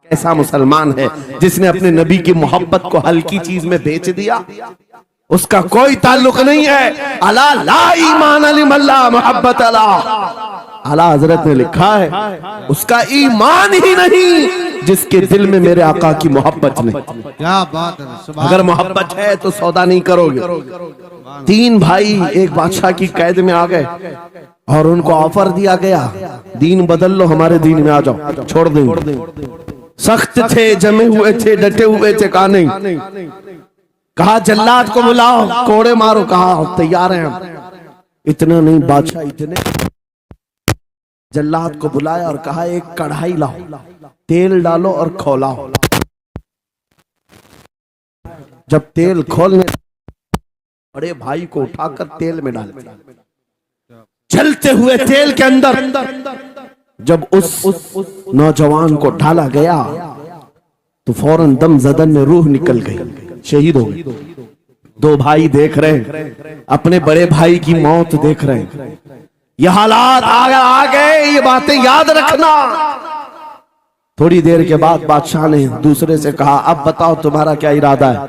ऐसा मुसलमान है जिसने अपने नबी की मोहब्बत को हल्की चीज में बेच दिया? उसका कोई ताल्लुक नहीं है। अला ला ईमान अलिमल्ला मोहब्बत अला, आला हजरत ने लिखा है उसका ईमान ही नहीं जिसके दिल में मेरे आका की मोहब्बत नहीं। क्या बात है। अगर मोहब्बत है तो सौदा नहीं करोगे। 3 भाई एक बादशाह की कैद में आ गए और उनको ऑफर दिया गया, दीन बदल लो, हमारे दीन में आ जाओ, छोड़ देंगे। सख्त थे, जमे हुए थे, डटे हुए थे, कहा नहीं। कहा जल्लाद को बुलाओ, कोड़े मारो, कहा तैयार हैं हम। इतना नहीं, बादशाह इतने जल्लाद को बुलाया और कहा एक कढ़ाई लाओ, तेल डालो और खौलाओ। जब तेल खोलने, बड़े भाई को उठाकर तेल में डाल दिया। जलते हुए तेल के अंदर जब उस नौजवान को डाला गया तो फौरन दम जदन में रूह निकल गई, शहीद हो गए। 2 भाई देख रहे हैं, अपने बड़े भाई की मौत देख रहे हैं। ये हालात आ गए, ये बातें याद रखना। थोड़ी देर के बाद बादशाह ने दूसरे से कहा अब बताओ तुम्हारा क्या इरादा है?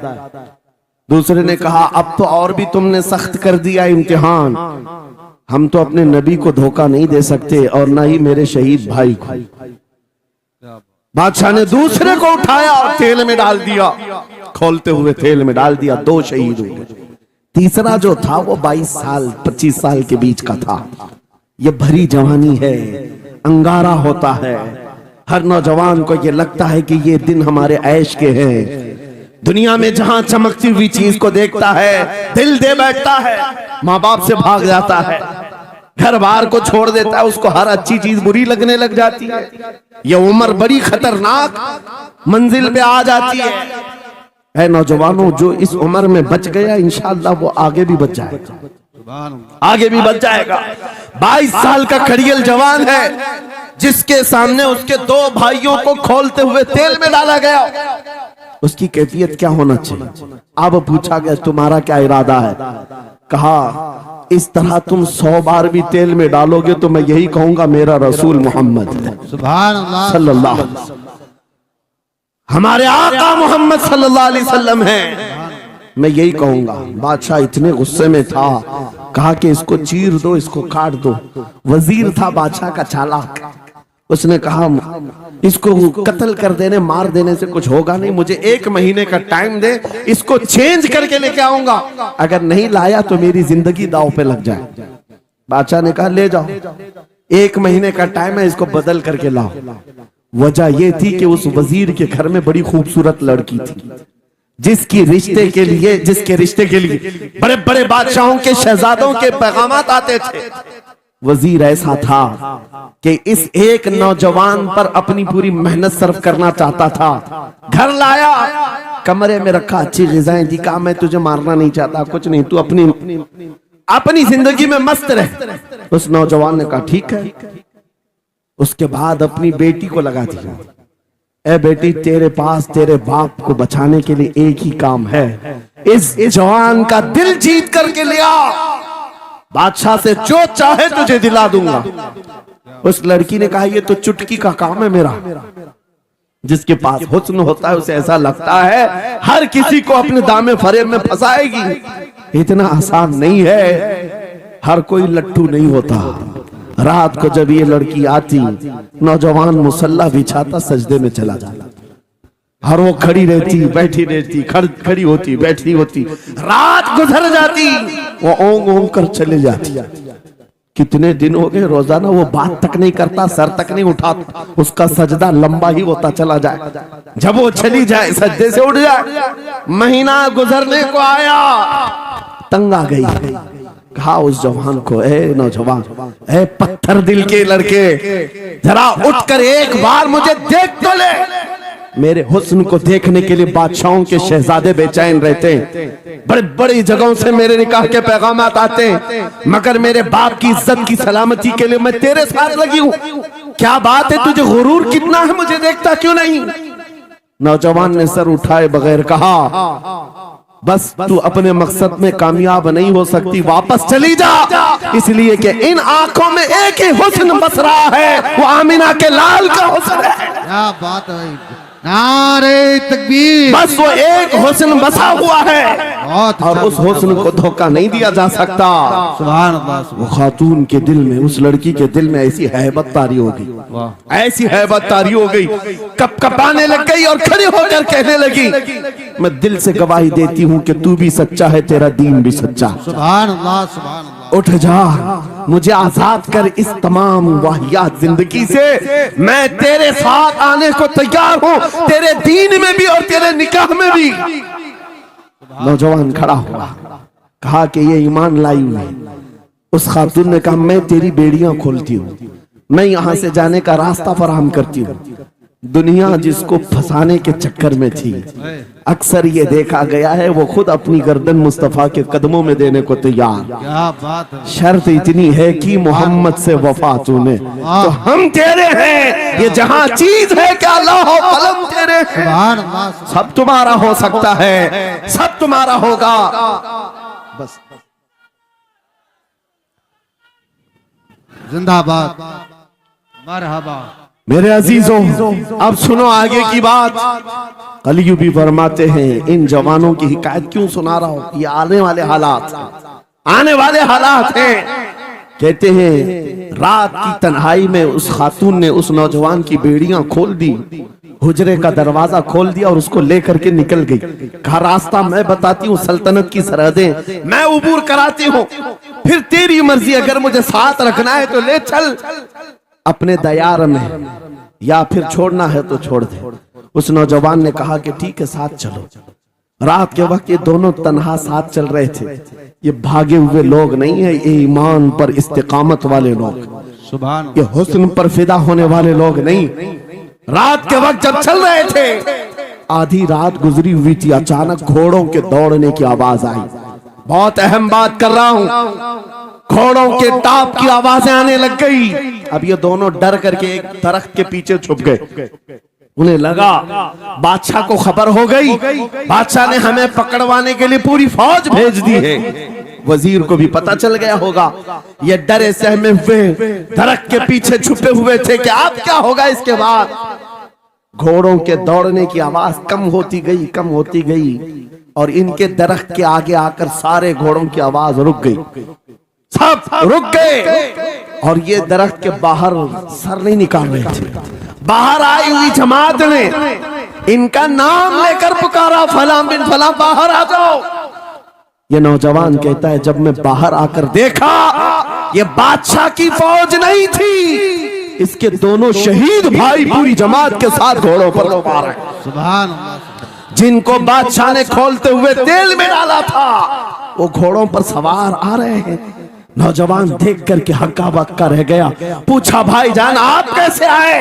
दूसरे ने कहा अब तो और भी तुमने सख्त कर दिया इम्तिहान, हम तो अपने नबी को धोखा नहीं दे सकते और ना ही मेरे शहीद भाई को। बादशाह ने दूसरे को उठाया और तेल में डाल दिया, खोलते हुए तेल में डाल दिया, 2 शहीद हुए। तीसरा जो था वो 22 साल 25 साल के बीच का था। ये भरी जवानी है, अंगारा होता है। हर नौजवान को ये लगता है कि ये दिन हमारे ऐश के हैं। दुनिया में जहां चमकती हुई चीज को देखता है दिल दे बैठता है, माँ बाप से भाग जाता है, घर बार को छोड़ देता है, उसको हर अच्छी चीज बुरी लगने लग जाती है। ये उम्र बड़ी खतरनाक मंजिल पे आ जाती है। ऐ नौजवानों, जो इस उम्र में बच गया इंशाअल्लाह वो आगे भी बच जाएगा, आगे भी बच जाएगा। 22 साल का खड़ियल जवान है जिसके सामने उसके 2 भाइयों को खोलते हुए तेल में डाला गया। उसकी कैफियत क्या होना चाहिए? अब पूछा गया तुम्हारा क्या इरादा है? कहा इस तरह तुम 100 बार भी तेल में डालोगे तो मैं यही कहूंगा मेरा रसूल मोहम्मद सुभान अल्लाह सल्लल्लाहु अलैहि वसल्लम, हमारे आका मोहम्मद सल्लल्लाहु अलैहि वसल्लम है, मैं यही कहूंगा। बादशाह इतने गुस्से में था, कहा कि इसको चीर दो, इसको काट दो। वजीर था बादशाह का चालाक, उसने कहा इसको कत्ल कर देने, मार देने से कुछ होगा नहीं, मुझे 1 महीने का टाइम दे, इसको चेंज करके लेके आऊंगा, अगर नहीं लाया तो मेरी जिंदगी दांव पे लग जाए। बादशाह ने कहा ले जाओ, 1 महीने का टाइम है, इसको बदल करके लाओ। वजह यह थी कि उस वजीर के घर में बड़ी खूबसूरत लड़की थी जिसके रिश्ते के लिए बड़े बड़े बादशाहों के शहजादों के पैगामात आते थे। वजीर ऐसा था कि इस एक नौजवान पर अपनी पूरी मेहनत सर्व करना चाहता था। घर लाया, कमरे में रखा, अच्छी ग़िज़ाएं दी, कहा मैं तुझे मारना नहीं चाहता, कुछ नहीं, तू अपनी जिंदगी में मस्त रह। उस नौजवान ने कहा ठीक है। उसके बाद अपनी बेटी को लगा दिया, ए बेटी तेरे पास तेरे बाप को बचाने के लिए एक ही काम है, इस जवान का दिल जीत करके लिया, बादशाह से जो चाहे तुझे दिला दूंगा। उस लड़की ने कहा ये तो चुटकी का काम है मेरा। जिसके पास हुस्न होता है उसे ऐसा लगता है हर किसी को अपने दामे फरेब में फंसाएगी। इतना आसान नहीं है, हर कोई लट्टू नहीं होता। रात को जब ये लड़की आती, नौजवान मुसल्ला बिछाता, सजदे में चला जाता, और वो खड़ी रहती, बैठी रहती, खड़ी होती, बैठी होती, रात गुजर जाती, वो ओंग ओंग कर चले जाती। कितने दिन हो गए, रोजाना वो बात तक नहीं करता, सर तक नहीं उठाता, उसका सजदा लंबा ही होता चला जाए। जब वो चली जाए सजदे से उठ जाए। महीना गुजरने को आया, तंग आ गई, कहा उस जवान को, ए नौजवान, ए पत्थर दिल के लड़के, जरा उठकर एक बार मुझे देख तो ले। मेरे हुस्न को देखने के लिए बादशाहों के शहजादे बेचैन रहते हैं, बड़े बड़ी जगहों से मेरे निकाह के पैगामात आते हैं, मगर मेरे बाप की इज्जत की सलामती के लिए मैं तेरे साथ लगी हूँ। क्या बात है, तुझे गुरूर कितना है, मुझे देखता क्यों नहीं? नौजवान ने सर उठाए बगैर कहा, बस तू अपने मकसद में कामयाब नहीं हो सकती, वापस चली जा। इसलिए कि इन आंखों में एक ही हुस्न बस रहा है, वो आमिना के लाल का हुस्न है। क्या बात है भाई, नारे तकबीर। बस वो एक हुस्न बसा हुआ है बहुत और अच्छा, उस हुस्न को धोखा नहीं दिया जा सकता। सुभान अल्लाह, वो खातून के दिल में, उस लड़की के दिल में ऐसी हैबत तारी हो गई, वाह, ऐसी हैबत तारी हो गई, कपकपाने लग गई और खड़ी होकर कहने लगी, मैं दिल से गवाही देती हूँ कि तू भी सच्चा है, तेरा दीन भी सच्चा। सुभान अल्लाह, सुभान अल्लाह। उठ जा, मुझे आजाद कर इस तमाम वाहियात जिंदगी से, मैं तेरे साथ आने को तैयार हूँ, तेरे दीन में भी और तेरे निकाह में भी। नौजवान खड़ा हुआ, कहा कि ये ईमान लाई हुई है। उस खातून ने कहा, मैं तेरी बेड़ियां खोलती हूँ, मैं यहां से जाने का रास्ता फराहम करती हूँ। दुनिया जिसको फंसाने के चक्कर में थी, अक्सर ये देखा गया है वो खुद अपनी गर्दन मुस्तफा के कदमों में देने को तैयार। क्या बात है, शर्त इतनी है कि मोहम्मद से वफा तूने, तो हम तेरे हैं। ये जहां चीज है क्या अल्लाह हो कलम तेरे, सुभान अल्लाह, सब तुम्हारा हो सकता है, सब तुम्हारा होगा। बस जिंदाबाद, मरहबा। मेरे अजीजों, अब सुनो आगे की बात। कलियू भी फरमाते हैं, इन जवानों की हिकायत क्यों सुना रहा हूं, ये आने वाले हालात, आने वाले हालात हैं। कहते हैं रात की तन्हाई में उस खातून ने उस नौजवान की बेड़ियां खोल दी, हुजरे का दरवाजा खोल दिया और उसको लेकर के निकल गई। कहा रास्ता मैं बताती हूँ, सल्तनत की सरहदें मैं उबूर कराती हूँ, फिर तेरी मर्जी, अगर मुझे साथ रखना है तो ले चल अपने दयार में, या फिर छोड़ना है तो छोड़ दे। उस नौजवान ने कहा कि ठीक है साथ चलो। रात के वक्त ये दोनों तन्हा साथ चल रहे थे। ये भागे हुए लोग नहीं है, ये ईमान पर इस्तिकामत वाले लोग, सुभान ये हुस्न पर फिदा होने वाले लोग नहीं। रात के वक्त जब चल रहे थे, आधी रात गुजरी हुई थी, अचानक घोड़ों के दौड़ने की आवाज आई। बहुत अहम बात कर रहा हूं, घोड़ों के टाप की आवाजें आने लग गई। अब ये दोनों डर करके एक दरख्त के पीछे छुप गए। उन्हें लगा बादशाह को खबर हो गई, बादशाह ने हमें पकड़वाने के लिए पूरी फौज भेज दी है। वजीर को भी पता चल गया होगा। ये डरे सहमे हुए दरख्त के पीछे छुपे हुए थे कि अब क्या होगा इसके बाद। घोड़ों के दौड़ने की आवाज कम होती गई, कम होती गई, और इनके दरख्त के आगे आकर सारे घोड़ों की आवाज रुक गई, सब रुक गए। और ये दरख्त के बाहर सर नहीं निकाल रहे थे। बाहर आई हुई जमात ने इनका नाम लेकर पुकारा, फला बिन फला बाहर आ जाओ। ये नौजवान कहता है, जब मैं बाहर आकर देखा ये बादशाह की फौज नहीं थी, इसके दोनों शहीद भाई पूरी जमात के साथ घोड़ों पर सवार हैं। सुभान अल्लाह, जिनको बादशाह ने खोलते हुए तेल में डाला था, वो घोड़ों पर सवार आ रहे हैं। नौजवान देख करके हक्का बक्का रह गया। पूछा, भाईजान आप कैसे आए,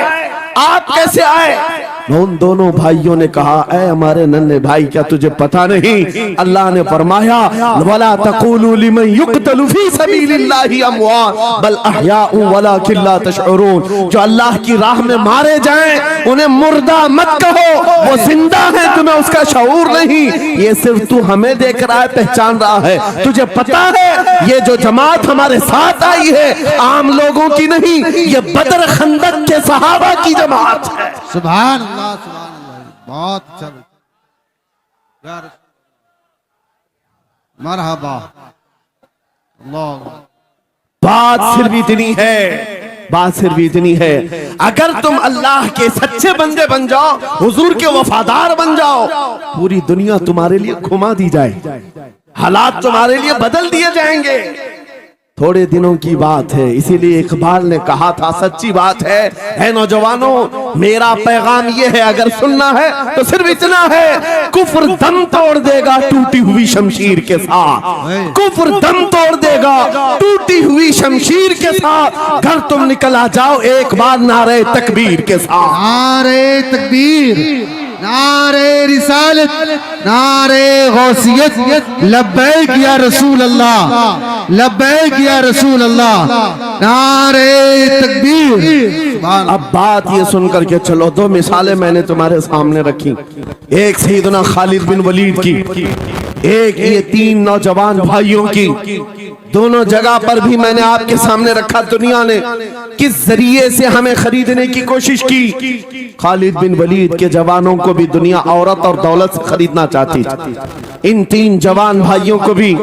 आप कैसे आए? उन दोनों भाइयों ने कहा, ऐ हमारे नन्हे भाई, क्या तुझे पता नहीं अल्लाह ने फरमाया, वला तक़ूलू लिमन युक़तलु फी सबीलिल्लाहि अमवात बल अहयाउ वलाकिन ला तशऊरून। जो अल्लाह की राह में मारे जाएं उन्हें मुर्दा मत कहो, वो जिंदा है, तुम्हें उसका शऊर नहीं। ये सिर्फ तू हमें देख रहा है, पहचान रहा है। तुझे पता है ये जो जमात हमारे साथ आई है आम लोगों की नहीं, ये बदर खंदक के सहाबा की जमात है। सुभान अल्लाह, सुभान अल्लाह, बहुत अच्छा यार, मरहबा। अल्लाह, बात सिर्फ इतनी है, बात सिर्फ इतनी है, अगर तुम अल्लाह के सच्चे बंदे बन जाओ, हुजूर के वफादार बन जाओ, पूरी दुनिया तुम्हारे लिए घुमा दी जाए, हालात तुम्हारे लिए बदल दिए जाएंगे। थोड़े दिनों की बात है, इसीलिए इकबाल ने कहा था, सच्ची बात है नौजवानों, मेरा पैगाम ये है, अगर सुनना है तो सिर्फ इतना है, कुफ्र दम तोड़ देगा टूटी हुई शमशीर के साथ, कुफ्र दम तोड़ देगा टूटी हुई शमशीर के साथ। घर तुम निकल आ जाओ एक बार नारे तकबीर के साथ। नारे तकबीर, नारे रिसालत, नारे गौसियत, लब्बैक या रसूल अल्लाह, लब्बैक या रसूल अल्लाह, नारे तकबीर। अब बात ये सुन करके चलो, दो मिसालें मैंने तुम्हारे सामने रखी, एक सैयदना खालिद बिन वलीद की, एक ये 3 नौजवान भाइयों की दोनों जगह पर भी मैंने आपके सामने रखा। दुनिया ने किस जरिए से हमें खरीदने की कोशिश की। खालिद बिन वलीद के जवानों को भी दुनिया औरत और दौलत से खरीदना चाहती थी। इन 3 जवान भाइयों को भी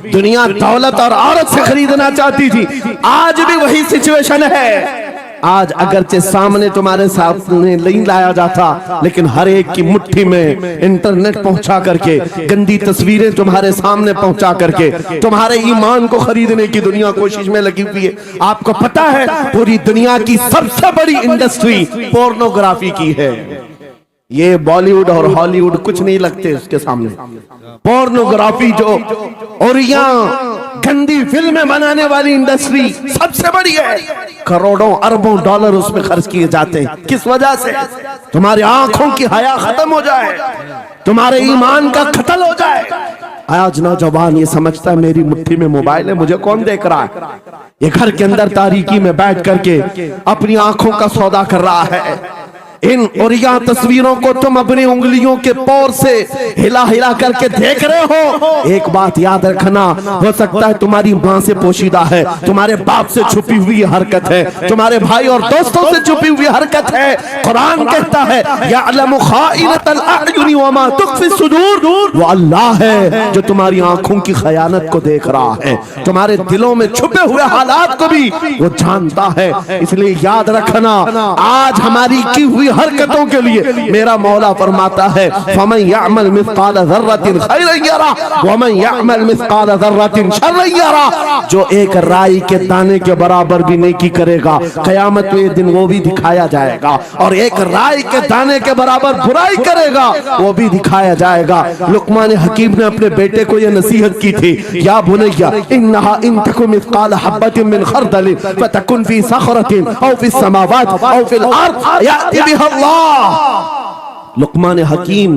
दुनिया दौलत और औरत से खरीदना चाहती थी। आज भी वही सिचुएशन है। आज अगरचे सामने तुम्हारे सामने नहीं लाया जाता, लेकिन हर एक की मुट्ठी में इंटरनेट पहुंचा करके, गंदी तस्वीरें तुम्हारे सामने पहुंचा करके तुम्हारे ईमान को खरीदने की दुनिया कोशिश में लगी हुई है। आपको पता है पूरी दुनिया की सबसे बड़ी इंडस्ट्री पोर्नोग्राफी की है। ये बॉलीवुड और हॉलीवुड कुछ नहीं लगते उसके सामने। पोर्नोग्राफी जो और यहाँ गंदी फिल्में बनाने वाली इंडस्ट्री सबसे बड़ी है। करोड़ों अरबों डॉलर उसमें खर्च किए जाते हैं। किस वजह से? तुम्हारी आंखों की हया खत्म हो जाए, तुम्हारे ईमान का कत्ल हो जाए। आज नौजवान ये समझता है मेरी मुट्ठी में मोबाइल है, मुझे कौन देख रहा है। ये घर के अंदर तारीकी में बैठ करके अपनी आंखों का सौदा कर रहा है। इन और यहाँ तस्वीरों को तुम अपनी उंगलियों के पोर से हिला हिला करके देख रहे हो। एक बात याद रखना, हो सकता है तुम्हारी माँ से पोशीदा है, तुम्हारे बाप से छुपी हुई हरकत है, तुम्हारे भाई और दोस्तों से छुपी हुई हरकत है। कुरान कहता है यअलमु खाइनतल अयुनि वमा तुख्फी सुदूर, वो अल्लाह है जो तुम्हारी आंखों की खयानत को देख रहा है, तुम्हारे दिलों में छुपे हुए हालात को भी वो जानता है। इसलिए याद रखना, आज हमारी की हुई हरकतों के लिए मेरा मौला फरमाता है फमन यअमल मिस्काल ज़र्रतिन खैरन यरा वमन यअमल मिस्काल ज़र्रतिन शर्रन यरा। जो एक राई के दाने के बराबर भी नेकी करेगा, क़यामत के दिन वो भी दिखाया जाएगा, और एक राई के दाने के बराबर बुराई करेगा वो भी दिखाया जाएगा। लुक़मान हकीम ने अपने बेटे को ये नसीहत की थी, या बुनय्या इन्नहा इन तकु मिस्काल हब्बतिन मिन खरदलिन फतकुन फी सखरतिन औ फी समावात औ फिल अर्द याति अल्लाह। लुक़मान हकीम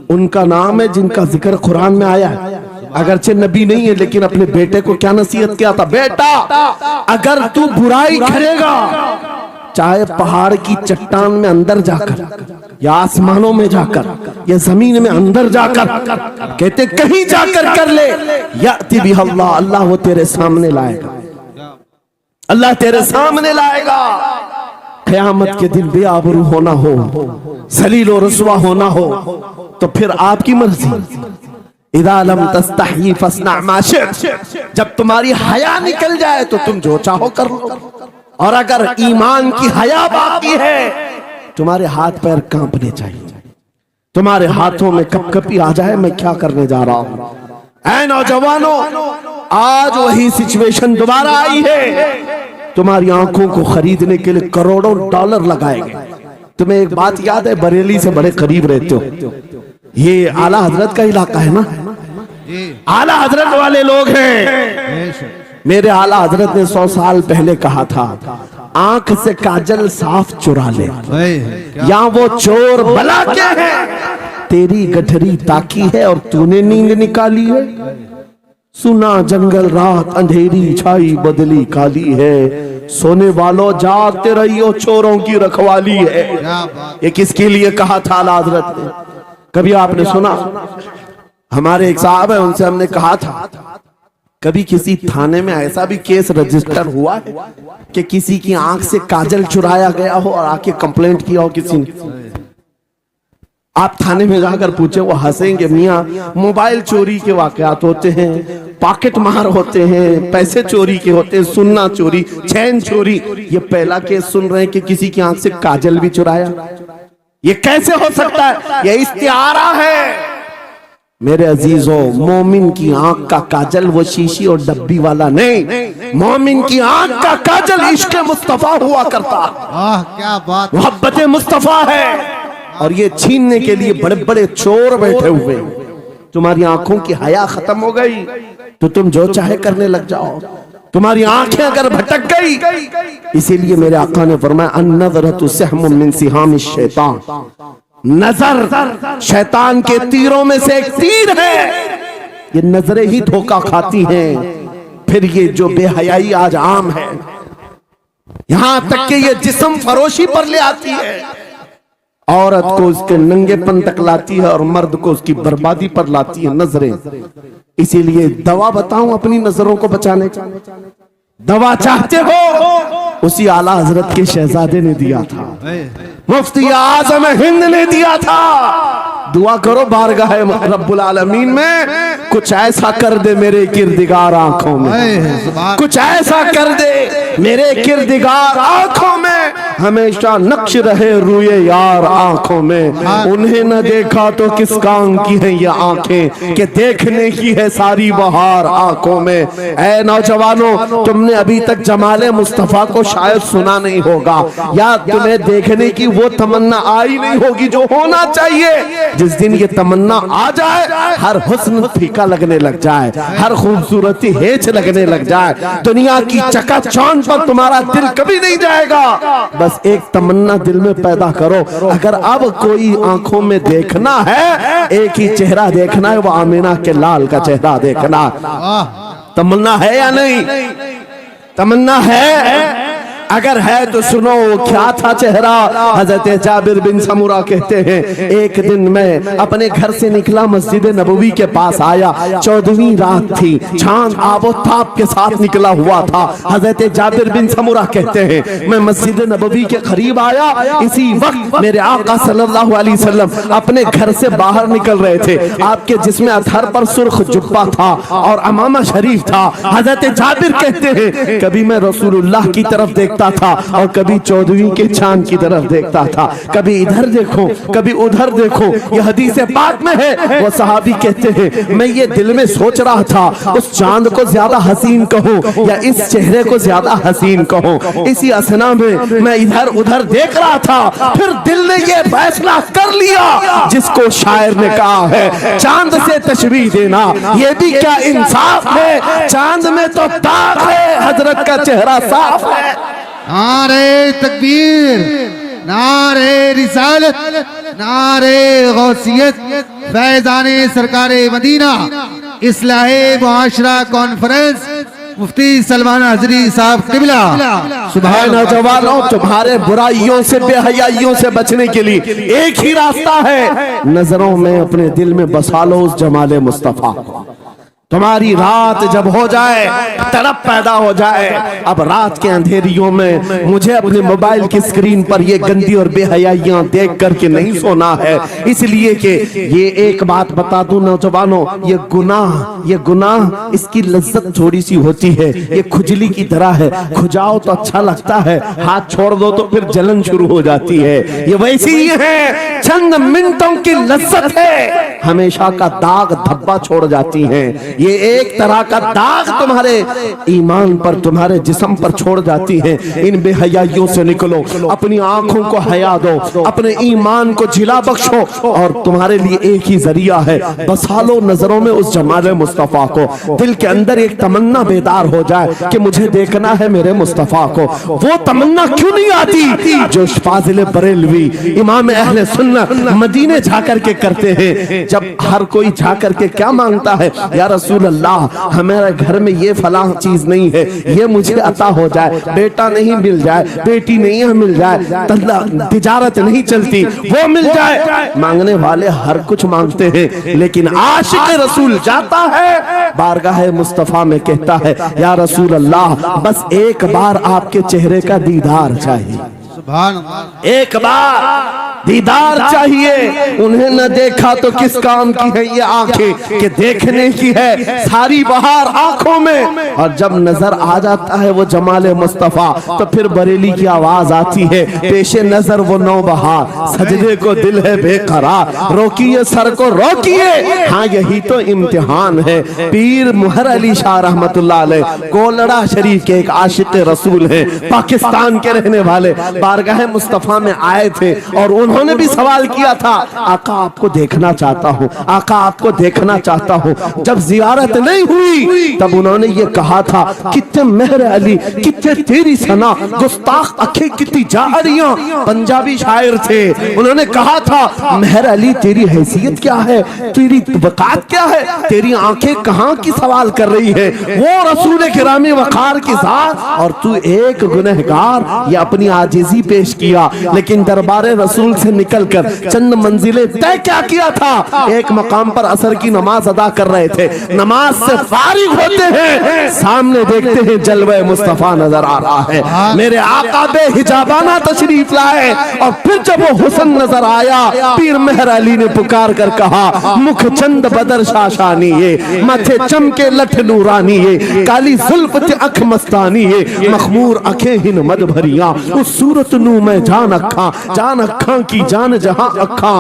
उनका नाम है जिनका जिक्र कुरान में आया है। अगरचे नबी नहीं है, लेकिन अपने बेटे को क्या नसीहत किया था, बेटा अगर तू बुराई करेगा, चाहे पहाड़ की चट्टान में अंदर जाकर या आसमानों में जाकर या जमीन में अंदर जाकर, कहते कहीं जाकर कर ले, याति बिही अल्लाह, अल्लाह वो तेरे सामने लाएगा, अल्लाह तेरे सामने लाएगा। क़यामत के दिन बेआबरू होना हो, सलील और रसवा होना हो, तो फिर आपकी मर्जी। इदा लम तस्तही फस्ना मा शि'त, जब तुम्हारी हया निकल जाए तो तुम जो चाहो कर लो। और अगर ईमान की हया बाकी है, तुम्हारे हाथ पैर कांपने चाहिए, तुम्हारे हाथों में कपकपी आ जाए मैं क्या करने जा रहा हूं। ऐ नौजवानों, आज वही सिचुएशन दोबारा आई है। तुम्हारी आंखों को खरीदने के लिए करोड़ों डॉलर लगाए गए। तुम्हें एक बात याद है, बरेली से बड़े करीब रहते हो, ये आला हजरत का इलाका है ना, आला हजरत वाले लोग हैं। मेरे आला हजरत ने 100 साल पहले कहा था, आंख से काजल साफ चुरा ले, यहाँ वो चोर भला क्या है, तेरी गठरी ताकी है और तूने नींद निकाली है। सुना जंगल रात अंधेरी छाई बदली काली है, सोने वालों जाते रहियो चोरों की रखवाली है। ये किसके लिए कहा था आला हजरत ने? कभी आपने सुना? हमारे एक साहब है, उनसे हमने कहा था, कभी किसी थाने में ऐसा भी केस रजिस्टर हुआ है कि किसी की आंख से काजल चुराया गया हो और आके कंप्लेंट किया हो किसी ने? आप थाने में जाकर पूछे, वो हंसेंगे। मियाँ मोबाइल चोरी के वाकयात होते हैं, पॉकेट मार होते हैं, पैसे चोरी के होते हैं, सुन्ना चोरी, चैन चोरी। ये पहला केस सुन रहे हैं कि किसी की आंख से काजल भी चुराया। ये कैसे हो सकता है? ये इस्तिआरा है। मेरे अजीजों, मोमिन की आंख का काजल वो शीशी और डब्बी वाला नहीं, मोमिन की आंख का काजल इश्क़ मुस्तफा हुआ करता। क्या बात, मोहब्बत मुस्तफा है। और ये छीनने के लिए बड़े बड़े चोर बैठे हुए। तुम्हारी आंखों की हया खत्म हो गई तो तुम जो चाहे करने लग जाओ। तुम्हारी आंखें अगर भटक गई, इसीलिए मेरे आका ने फरमाया अन-नज़रतु सहमुम मिन सिहामिश शैतान, नजर शैतान के तीरों में से एक तीर है। ये नजरें ही धोखा खाती हैं। फिर ये जो बेहयाई आज आम है, यहां तक कि ये जिस्म फरोशी पर ले आती है। औरत को उसके नंगेपन तक लाती है और मर्द को उसकी बर्बादी पर लाती है नजरें। इसीलिए दवा बताऊं अपनी नजरों को बचाने का, दवा चाहते हो उसी आला हजरत के शहजादे ने दिया था, मुफ्ती आजम हिंद ने दिया था। दुआ करो बारगाह रब्बुल आलमीन में कुछ ऐसा कर दे मेरे किरदिगार आंखों में, कुछ ऐसा कर दे मेरे किरदिगार आंखों में, हमेशा नक्श रहे रूए यार आंखों में। उन्हें न देखा तो किस काम की है ये आंखें कि देखने की है सारी बहार आंखों में। ऐ नौजवानों, तुमने अभी तक जमाले मुस्तफा को शायद सुना नहीं होगा, या तुम्हें देखने की वो तमन्ना आई नहीं होगी जो होना चाहिए। जिस दिन ये तमन्ना आ जाए, हर हुस्न फीका लगने लग जाए, हर खूबसूरती हेच लगने लग जाए, दुनिया की चकाचौंध पर तुम्हारा दिल कभी नहीं जाएगा। बस एक तमन्ना दिल में पैदा करो, अगर अब कोई आंखों में देखना है, एक ही चेहरा देखना है, वो आमिना के लाल का चेहरा देखना। तमन्ना है या नहीं? तमन्ना है? अगर है तो सुनो क्या था चेहरा। हजरत जाबिर बिन समूरा कहते हैं, एक दिन मैं अपने घर से निकला, मस्जिद नबवी के पास आया, 14वीं रात थी, चांद आबोताब के साथ निकला हुआ था। हजरत जाबिर बिन समूरा कहते हैं, मैं मस्जिद नबवी के करीब आया, इसी वक्त मेरे आका सल्लल्लाहु अलैहि वसल्लम अपने घर से बाहर निकल रहे थे। आपके जिस्म अतहर पर सुर्ख जुब्बा था और अमामा शरीफ था। हजरत जाबिर कहते हैं, कभी मैं रसूलुल्लाह की तरफ देखता था और कभी 14वीं के चांद की तरफ देखता था, कभी इधर देखो कभी उधर देखो। ये हदीस पाक में है। वो सहाबी कहते हैं, मैं ये दिल में सोच रहा था, उस चांद को ज्यादा हसीन कहूं या इस चेहरे को ज्यादा हसीन कहूं। इसी असना में मैं इधर उधर देख रहा था, फिर दिल ने ये फैसला कर लिया जिसको शायर ने कहा है, चांद से तशबीह देना ये भी क्या इंसाफ है, चांद में तो दाग है, हजरत का चेहरा साफ है। नारे तकबीर, नारे रिसालत, नारे गौसियत, फैजाने सरकारे मदीना, इस्लाहे मुआशरा कॉन्फ्रेंस, मुफ्ती सलमान हजरी साहब किबला। सुभान नौजवानों, तुम्हारे बुराइयों से बेहयाइयों से बचने के लिए एक ही रास्ता है, नजरों में अपने दिल में बसा लो उस जमाले मुस्तफा को। तुम्हारी रात जब हो जाए, तड़प पैदा हो जाए, अब रात के अंधेरियों में मुझे अपने मोबाइल की स्क्रीन पर ये गंदी और बेहयाइयां देख करके नहीं सोना है। इसलिए कि ये एक बात बता दूं नौजवानों, ये गुनाह इसकी लज्जत थोड़ी सी होती है, ये खुजली की तरह है, खुजाओ तो अच्छा लगता है, हाथ छोड़ दो तो फिर जलन शुरू हो जाती है। ये वैसी ही है, चंद मिनटों की लज्जत है, हमेशा का दाग धब्बा छोड़ जाती है। ये एक तरह का दाग तुम्हारे ईमान पर, तुम्हारे जिस्म पर छोड़ जाती है। इन बेहयाइयों से निकलो, अपनी आंखों को हया दो, अपने ईमान को जिला बख्शो, और तुम्हारे लिए एक ही जरिया है, बसा लो नजरों में उस जमाले मुस्तफा को। दिल के अंदर एक तमन्ना बेदार हो जाए कि मुझे देखना है मेरे मुस्तफा को। वो तमन्ना क्यों नहीं आती जो फाजिल बरेलवी इमाम अहले सुन्नत मदीने जाकर के करते हैं। जब हर कोई जाकर के क्या मांगता है, या रसूल अल्लाह हमारे घर में ये फलां चीज नहीं है, ये मुझे अता हो जाए, बेटा नहीं मिल जाए, बेटी नहीं मिल जाए, तिजारत नहीं चलती, वो मिल जाए। मांगने वाले हर कुछ मांगते हैं, लेकिन आशिक रसूल जाता है बारगाह मुस्तफा में, कहता है, या रसूल अल्लाह बस एक बार आपके चेहरे का दीदार चाहिए, एक बार दीदार चाहिए। उन्हें न देखा तो किस काम की है ये आंखें कि देखने की है सारी बहार आंखों में। और जब नजर आ जाता है वो जमाले मुस्तफा, तो फिर बरेली की आवाज आती है, पेशे नजर वो नौ बहार, सजदे को दिल है बेकरार, रोकिए सर को रोकिए, हाँ यही तो इम्तिहान है। पीर मुहर अली शाह रहमतुल्लाह अलैह कोलड़ा शरीफ के एक आशिक रसूल है, पाकिस्तान के रहने वाले, बारगाह मुस्तफा में आए थे और उन्होंने भी सवाल किया था, आका आपको देखना चाहता हूँ, आका आपको देखना चाहता हूँ। जब जियारत नहीं हुई तब उन्होंने ये कहा था, कितने मेहर अली, कितने तेरी सना, गुस्ताख अखे कितनी जारियां। पंजाबी शायर थे, उन्होंने कहा था, मेहर अली तेरी हैसियत क्या है, तेरी वकात क्या है, तेरी आंखें कहाँ की सवाल कर रही है, वो रसूल किरामी वकार की जात और तू एक गुनहगार। ये अपनी आजिजी पेश किया, लेकिन दरबारे रसूल से निकलकर चंद मंजिलें तय क्या किया था। एक मकाम पर असर की नमाज अदा कर रहे थे, नमाज से फारिग होते हैं, सामने देखते हैं जलवे मुस्तफा नजर आ रहा है। मेरे आका बेहिजाबाना तशरीफ लाए और फिर जब वो हुस्न नजर आया, पीर मेहर अली ने पुकार कर कहा, मुख चंद बदर शाशानी ये, माथे चमके लठ नूरानी ये, काली जुल्फ ते अख मस्तानी ये, मखमूर अखे हिन मद भरिया, उस सूरत नू मैं जान अखा की जान जहां अखा,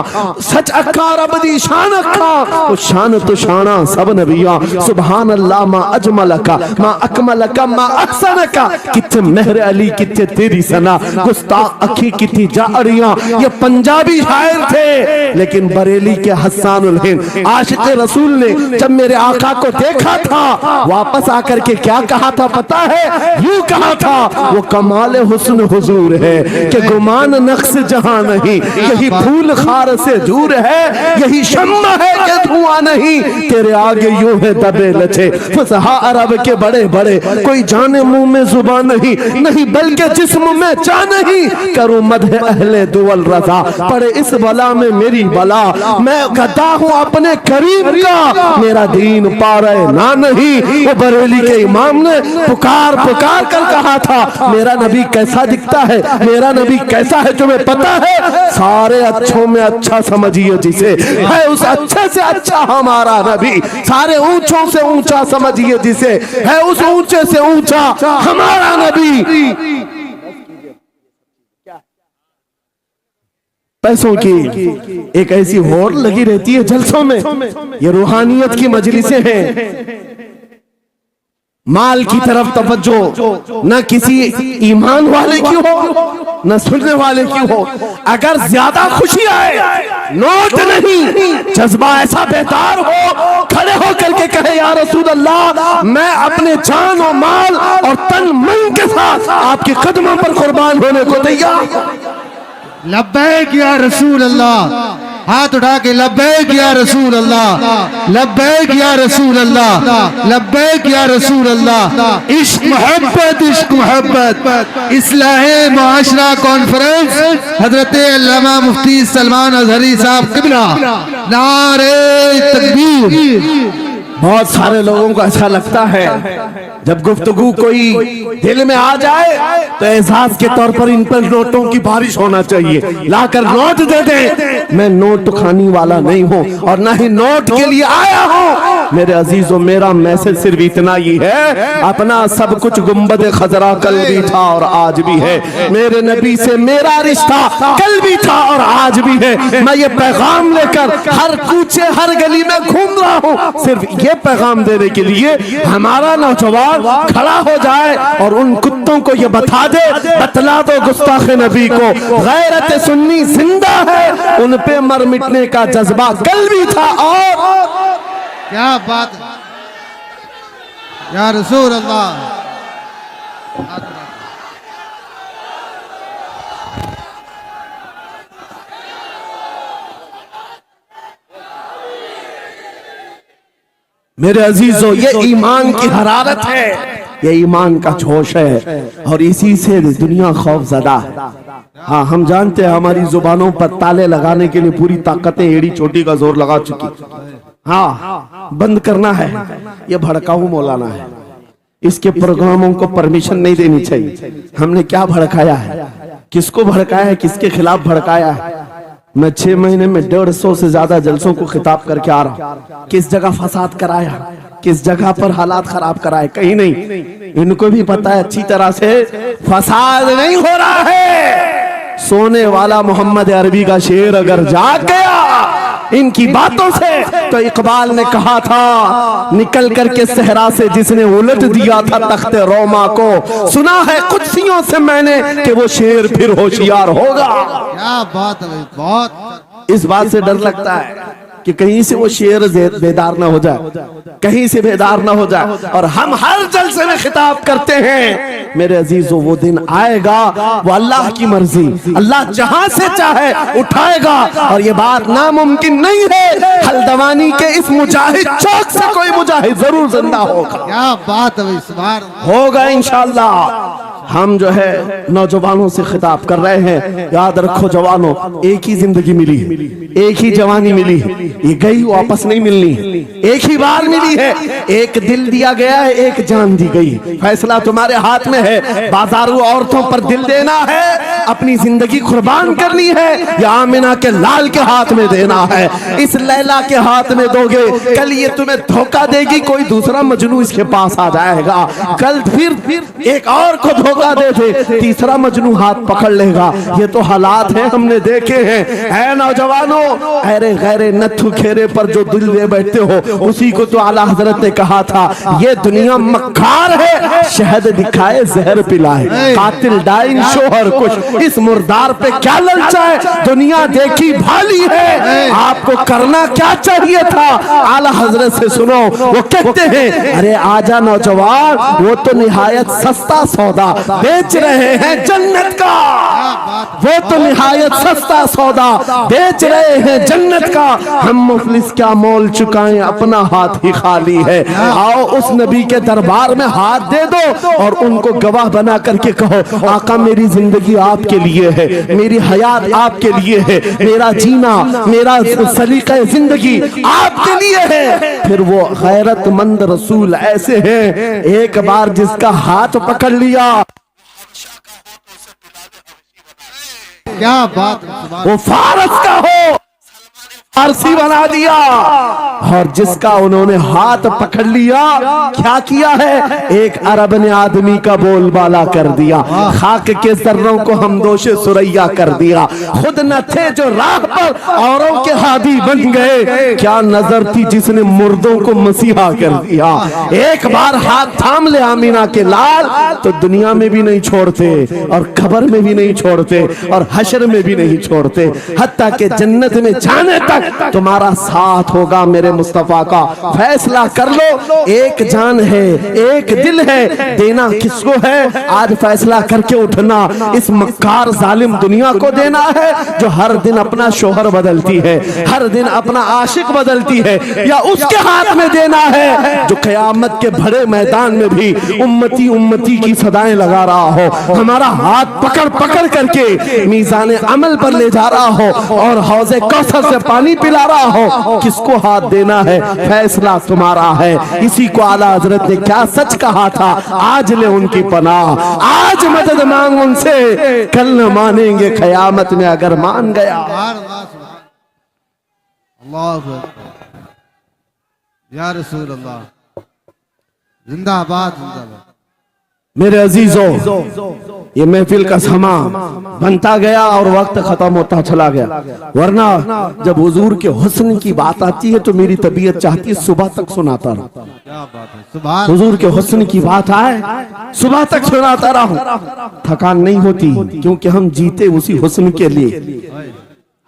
सच अखा रब दी शान अखा, वो शान तो शाना सब नबिया, सुभान अल्लाह मा अजमल का मा अकमल का मा अहसन का, किथे मेहर अली किथे तेरी सना, गुस्ताख अखी किथी जारियां। ये पंजाबी शायर थे, लेकिन बरेली के हस्सानुल हिंद आशिक रसूल ने जब मेरे आका को देखा था, वापस आकर के क्या कहा था पता है? यूं कहा था, वो कमाल हुस्न हुजूर है कि गुमान नक्श जहां नहीं, यही फूल खार से दूर है, यही शम्मा है कि धुआं नहीं, तेरे आगे यूं है दबे लचे फसहा अरब के बड़े बड़े, कोई जाने मुंह में जुबान नहीं, नहीं बल्कि जिस्म में चाह नहीं, करूं मदह अहले दुवल रजा, पड़े इस बला में मेरी बला, मैं गदा हूं अपने करीब का, मेरा दीन पा रहे ना नहीं। वो बरेली के इमाम ने पुकार पुकार कर कहा था, मेरा नबी कैसा दिखता है, मेरा नबी कैसा है तुम्हें पता है? सारे अच्छों में अच्छा समझिए जिसे, है उस अच्छे से अच्छा हमारा नबी, सारे ऊंचों से ऊंचा समझिए जिसे, है उस ऊंचे से ऊंचा हमारा नबी। पैसों की एक ऐसी होड़ लगी रहती है जलसों में, ये रूहानियत की मजलिसें हैं, माल की तरफ तवज्जो न किसी ईमान वाले की हो न सुनने वाले की हो। अगर ज्यादा खुशी आए, नोट नहीं, जज्बा ऐसा बेदार हो, खड़े हो करके कहे या रसूल अल्लाह, मैं अपने जान और माल और तन मन के साथ आपके कदमों पर कुर्बान होने को तैयार। लब्बैक या रसूल अल्लाह, हाथ उठा के लब्बैक या रसूल अल्लाह, लब्बैक या रसूल अल्लाह, लब्बैक या रसूल अल्लाह। इश्क मोहब्बत इस्लाहे मुआशरा कॉन्फ्रेंस हजरत अल्लामा मुफ्ती सलमान अजहरी साहब किबला, नारे तकबीर। बहुत सारे लोगों को अच्छा लगता है जब गुफ्तगू कोई दिल में आ जाए तो एहसास के तौर पर इन पर नोटों की बारिश होना चाहिए, लाकर नोट दे दे। मैं नोट खाने वाला नहीं हूँ और ना ही नोट के लिए आया हूँ। मेरे अजीजों, मेरा मैसेज सिर्फ इतना ही है, अपना सब कुछ गुंबद खजरा कल भी था और आज भी है, मेरे नबी से मेरा रिश्ता कल भी था और आज भी है। मैं ये पैगाम लेकर हर कूचे हर गली में घूम रहा हूँ, सिर्फ ये पैगाम देने के लिए हमारा नौजवान खड़ा हो जाए और उन कुत्तों को ये बता दे, बतला दो गुस्ताख नबी को, गैरत सुन्नी जिंदा है, उन पे मर मिटने का जज्बा कल भी था। और क्या बात या रसूल अल्लाह। मेरे अजीजों, ये ईमान की हरारत है, ये ईमान का जोश है और इसी से दुनिया खौफजदा है। हाँ, हम जानते हैं हमारी जुबानों पर ताले लगाने के लिए पूरी ताकतें एड़ी चोटी का जोर लगा चुकी। हाँ, बंद करना है, ये भड़काऊ मौलाना है, इसके प्रोग्रामों को परमिशन नहीं देनी चाहिए। हमने क्या भड़काया है, किसको भड़काया है, किसके खिलाफ भड़काया है? मैं 6 महीने में 150 से ज्यादा जलसों को खिताब करके आ रहा हूं। किस जगह फसाद कराया, किस जगह पर हालात खराब कराए, कहीं नहीं। इनको भी पता है अच्छी तरह से फसाद नहीं हो रहा है। सोने वाला मोहम्मद अरबी का शेर अगर जाग गया इनकी बातों से, तो इकबाल ने कहा था, निकल करके सहरा से जिसने उलट दिया था तख्ते रोमा को, सुना है कुत्सियों से मैंने कि वो शेर फिर होशियार होगा। क्या बात है, बहुत इस बात से डर लगता है कि कहीं से वो शेर बेदार ना हो जाए, कहीं से बेदार ना हो जाए। और हम हर जलसे में खिताब करते हैं, मेरे अजीजों, वो दिन आएगा, वो अल्लाह की मर्जी, अल्लाह जहां से चाहे उठाएगा और ये बात नामुमकिन नहीं है। हल्द्वानी के इस मुजाहिद चौक से कोई मुजाहिद जरूर जिंदा होगा। क्या बात है, इस बार होगा इंशाअल्लाह। हम जो है नौजवानों से खिताब कर रहे हैं, याद रखो जवानों, एक ही जिंदगी मिली है, एक ही जवानी मिली है, ये गई वापस नहीं मिलनी, एक ही बार मिली है। एक दिल दिया गया है, एक जान दी गई। फैसला तुम्हारे हाथ में है, बाजारू औरतों पर दिल देना है, अपनी जिंदगी कुर्बान करनी है, या आमिना के लाल के हाथ में देना है। इस लैला के हाथ में दोगे, कल ये तुम्हें धोखा देगी, कोई दूसरा मजनू इसके पास आ जाएगा, कल फिर एक और को धोखा दे दे, तीसरा मजनू हाथ पकड़ लेगा। ये तो हालात हैं, हमने देखे हैं। ऐ नौजवानों, अरे गैरे नथु खेरे पर जो दिल दे बैठते हो, उसी को तो आला हजरत ने कहा था, ये दुनिया मक्कार है, शहद दिखाए जहर पिलाए, कातिल डाइन शोहर कुछ, इस मुर्दार पे क्या ललचाए, दुनिया देखी भाली है, आपको करना क्या चाहिए था। आला हजरत से सुनो, वो कहते हैं, अरे आजा नौजवान, वो तो निहायत सस्ता सौदा बेच रहे हैं जन्नत का, वो तो निहायत सस्ता सौदा बेच रहे हैं जन्नत का, हम मुफलिस क्या मोल चुकाएं, अपना हाथ ही खाली है। आओ उस नबी के दरबार में हाथ दे दो और उनको गवाह बना करके कहो, आका मेरी जिंदगी आपके लिए है, मेरी हयात आपके लिए है, मेरा जीना, मेरा सलीका जिंदगी आपके लिए है। फिर वो गैरतमंद रसूल ऐसे हैं, एक बार जिसका हाथ पकड़ लिया, क्या बात, वो फारस का हो, फारसी बना दिया, और जिसका उन्होंने हाथ पकड़ लिया, क्या किया है, एक अरब ने आदमी का बोलबाला कर दिया, खाक के जर्रों को हम दोषे सुरैया कर दिया, खुद न थे जो राह पर औरों के हादी बन गए, क्या नजर थी जिसने मुर्दों को मसीहा कर दिया। एक बार हाथ थाम ले आमीना के लाल, तो दुनिया में भी नहीं छोड़ते, और खबर में भी नहीं छोड़ते, और हशर में भी नहीं छोड़ते, हत्ता के जन्नत में जाने तक तुम्हारा साथ होगा। मेरे मुस्तफा का फैसला कर लो, एक जान है, एक दिल है, देना किसको है, आज फैसला करके उठना। इस मक्कार जालिम दुनिया को देना है, जो हर दिन अपना शोहर बदलती है, हर दिन अपना आशिक बदलती है, या उसके हाथ में देना है, जो कयामत के बड़े मैदान में भी उम्मती उम्मती की सदाएं लगा रहा हो, हमारा हाथ पकड़ पकड़ करके मीज़ान अमल पर ले जा रहा हो, और हौज़े कौसर से पानी पिला रहा हो। किसको हाथ देना है, फैसला तुम्हारा है। इसी को आला हजरत ने क्या सच कहा था, आज ले उनकी पनाह, आज मदद मांग उनसे, कल न मानेंगे कयामत में अगर मान गया। अल्लाह या रसूल अल्लाह, जिंदाबाद जिंदाबाद। मेरे अजीजों, ये महफिल का समा बनता गया और वक्त खत्म होता चला गया, वरना जब हुजूर के हुस्न की बात आती है तो मेरी तबीयत चाहती है सुबह तक सुनाता रहूं। क्या बात है, सुभान। हुजूर के हुस्न की बात आए, सुबह तक सुनाता रहूं, थकान नहीं होती, क्योंकि हम जीते उसी हुस्न के लिए,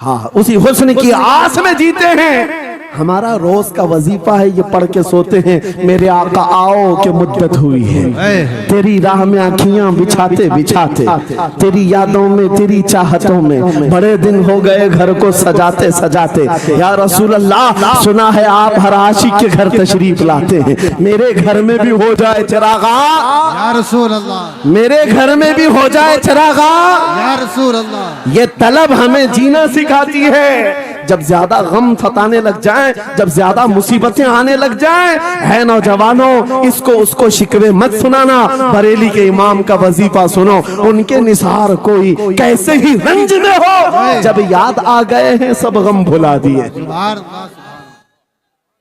हाँ उसी हुस्न की आस में जीते हैं। हमारा रोज का वजीफा है, ये पढ़ के सोते हैं, मेरे आका आओ के मुद्दत हुई है, तेरी राह में आँखियां बिछाते बिछाते, तेरी यादों में, तेरी चाहतों में, बड़े दिन हो गए घर को सजाते सजाते। या रसूल अल्लाह, सुना है आप हर आशिक के घर तशरीफ लाते हैं, मेरे घर में भी हो जाए चिरागा, या रसूल अल्लाह, मेरे घर में भी हो जाए चिरागा, या रसूल अल्लाह। ये तलब हमें जीना सिखाती है। जब ज्यादा गम सताने लग जाए, जब ज्यादा मुसीबतें आने लग जाए, है नौजवानों, इसको उसको शिकवे मत सुनाना, बरेली के इमाम का वजीफा सुनो, उनके निसार कोई कैसे ही रंज में हो, जब याद आ गए हैं सब गम भुला दिए,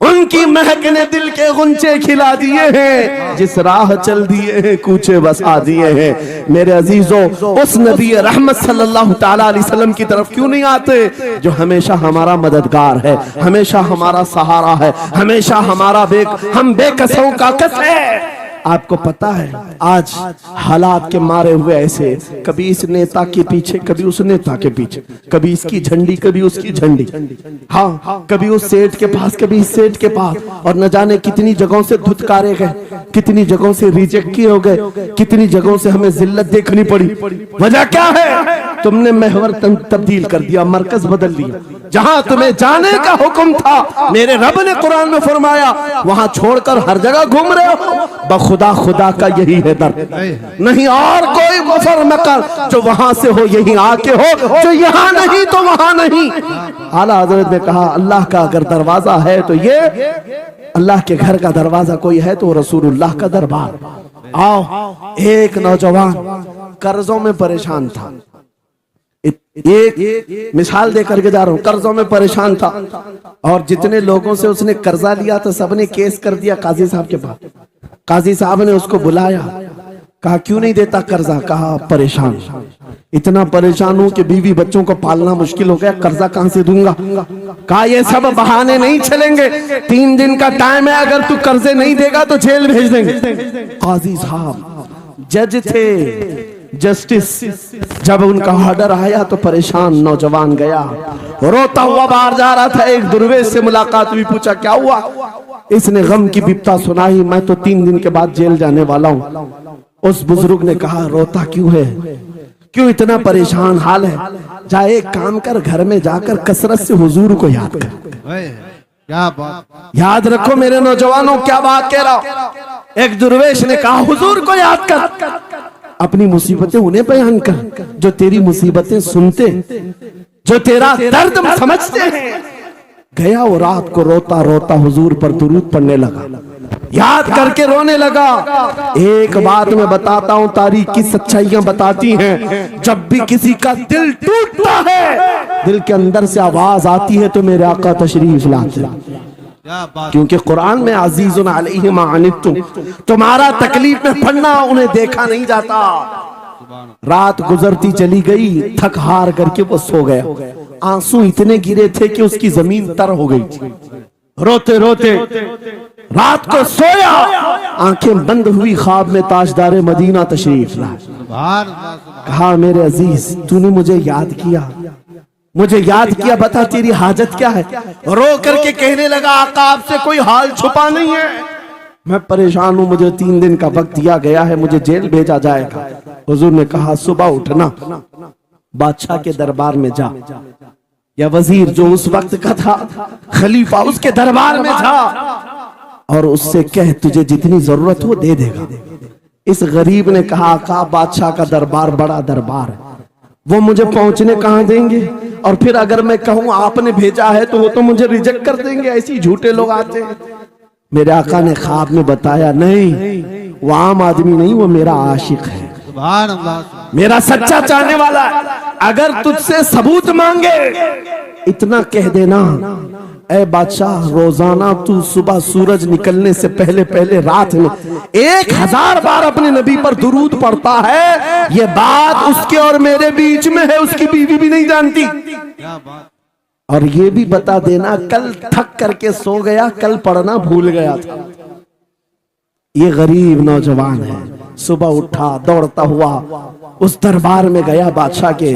उनकी महक ने दिल के गुंचे खिला दिए हैं, जिस राह चल दिए हैं कूचे बसा दिए हैं। मेरे अजीजों, उस नबी रहमत सल्लल्लाहु ताला अलैहि वसल्लम की तरफ क्यों नहीं आते, जो हमेशा हमारा मददगार है, हमेशा हमारा सहारा है, हमेशा हमारा हम बेकसों का कस है। आपको पता है आज हालात के मारे हुए ऐसे, कभी इस नेता के पीछे, कभी उस नेता के पीछे, कभी इसकी झंडी, कभी उसकी झंडी, हाँ कभी उस सेठ के पास, कभी इस सेठ के पास, और न जाने कितनी जगहों से धुतकारे गए, कितनी जगहों से रिजेक्ट किए हो गए, कितनी जगहों से हमें जिल्लत देखनी पड़ी। वजह क्या है? तुमने महवर तब्दील कर दिया, मरकज बदल दिया। जहां तुम्हें जाने का हुक्म था मेरे रब ने कुरान में फरमाया, वहां छोड़कर हर जगह घूम रहे हो। बखुदा खुदा का यही है दर, नहीं और कोई मुफर मकर जो वहां से हो यही आके हो, जो यहाँ नहीं तो वहां नहीं। आला हजरत ने कहा अल्लाह का अगर दरवाजा है तो ये अल्लाह के घर का दरवाजा कोई है तो रसूलुल्लाह का दरबार। आओ, एक नौजवान कर्जों में परेशान था, एक मिसाल दे करके जा रहा हूं, कर्जों में परेशान था और जितने लोगों से उसने कर्जा लिया था सबने केस कर दिया काजी साहब के पास। काजी साहब ने उसको बुलाया, कहा क्यों नहीं देता कर्जा? कहा परेशान, इतना परेशान हूं कि बीवी बच्चों को पालना मुश्किल हो गया, कर्जा कहां से दूंगा? कहा ये सब बहाने नहीं चलेंगे, 3 दिन का टाइम है, अगर तू कर्जे नहीं देगा तो जेल भेज देंगे। काजी साहब जज थे, जस्टिस, जब उनका ऑर्डर आया तो परेशान नौजवान गया, रोता हुआ बाहर जा रहा था। एक दुर्वेश से मुलाकात हुई, पूछा क्या हुआ? इसने गम की बिपता सुनाई, मैं तो 3 दिन के बाद जेल जाने वाला हूं। उस बुजुर्ग ने कहा रोता क्यों है, क्यों इतना परेशान हाल है? जा एक काम कर, घर में जाकर कसरत से हुजूर को याद कर। क्या बात, याद रखो मेरे नौजवानों, क्या बात कह रहा हूं। एक दुर्वेश ने कहा हुजूर को याद कर, अपनी मुसीबतें उन्हें बयान कर जो तेरी मुसीबतें सुनते, जो तेरा दर्द समझते हैं। गया वो रात को रोता रोता हुजूर पर दुरूद पढ़ने लगा, याद करके रोने लगा। एक बात मैं बताता हूं, तारीख की सच्चाइयां बताती हैं, जब भी किसी का दिल टूटता है, दिल के अंदर से आवाज आती है तो मेरे आका तशरीफ लाते हैं। क्योंकि कुरान में अजीजुन अलैहि मा अनित्तुम, तुम्हारा तकलीफ में पड़ना उन्हें देखा नहीं जाता। रात गुजरती चली गई, थक हार करके वो सो गया। आंसू इतने गिरे थे कि उसकी जमीन तर हो गई थी। रोते रोते रात को सोया, आंखें बंद हुई, ख्वाब में ताजदार मदीना तशरीफ लाए। कहा मेरे अजीज तूने मुझे याद किया, मुझे याद किया, बता तेरी हाजत क्या है? रो करके कहने लगा आका आपसे कोई हाल छुपा नहीं है, मैं परेशान हूं, मुझे 3 दिन का वक्त दिया गया है, मुझे जेल भेजा जाएगा। हुजूर ने कहा सुबह उठना, बादशाह के दरबार में जा, या वजीर जो उस वक्त का था खलीफा, उसके दरबार में जा और उससे कह तुझे जितनी जरूरत हो दे देगा। इस गरीब ने कहा आका बादशाह का दरबार बड़ा दरबार है, वो मुझे पहुंचने कहां देंगे, और फिर अगर मैं कहूं आपने भेजा है तो वो तो मुझे रिजेक्ट कर देंगे, ऐसे झूठे लोग आते हैं। मेरे आका ने ख्वाब में बताया नहीं, वो आम आदमी नहीं, वो मेरा आशिक है, मेरा सच्चा चाहने वाला है। अगर तुझसे सबूत मांगे इतना कह देना, ऐ बादशाह रोजाना तू सुबह सूरज निकलने से पहले पहले रात में 1000 बार अपने नबी पर दुरूद पढ़ता है, ये बात उसके और मेरे बीच में है, उसकी बीवी भी नहीं जानती। और ये भी बता देना कल थक करके सो गया, कल पढ़ना भूल गया था। ये गरीब नौजवान है, सुबह उठा दौड़ता हुआ उस दरबार में गया, बादशाह के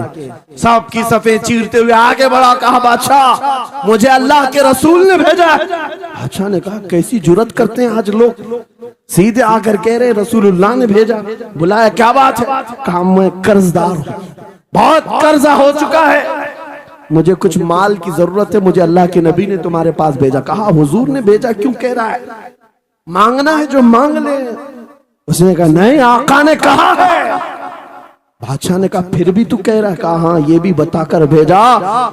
सबकी सफे चीरते हुए आगे बढ़ा, कहा बादशाह मुझे अल्लाह के रसूल ने भेजा। बादशाह ने कहा कैसी जुर्रत करते हैं आज लोग, सीधे आकर कह रहे रसूलुल्लाह ने भेजा। बुलाया क्या बात है? कहा मैं कर्जदार हूं, बहुत कर्जा हो चुका है, मुझे कुछ माल की जरूरत है, मुझे अल्लाह के नबी ने तुम्हारे पास भेजा। कहा हुजूर ने भेजा, क्यों कह रहा है? मांगना है जो मांग ले। उसने कहा नहीं आका ने कहा है। बादशाह ने कहा फिर भी तू कह रहा है? कहा हाँ ये भी बताकर भेजा,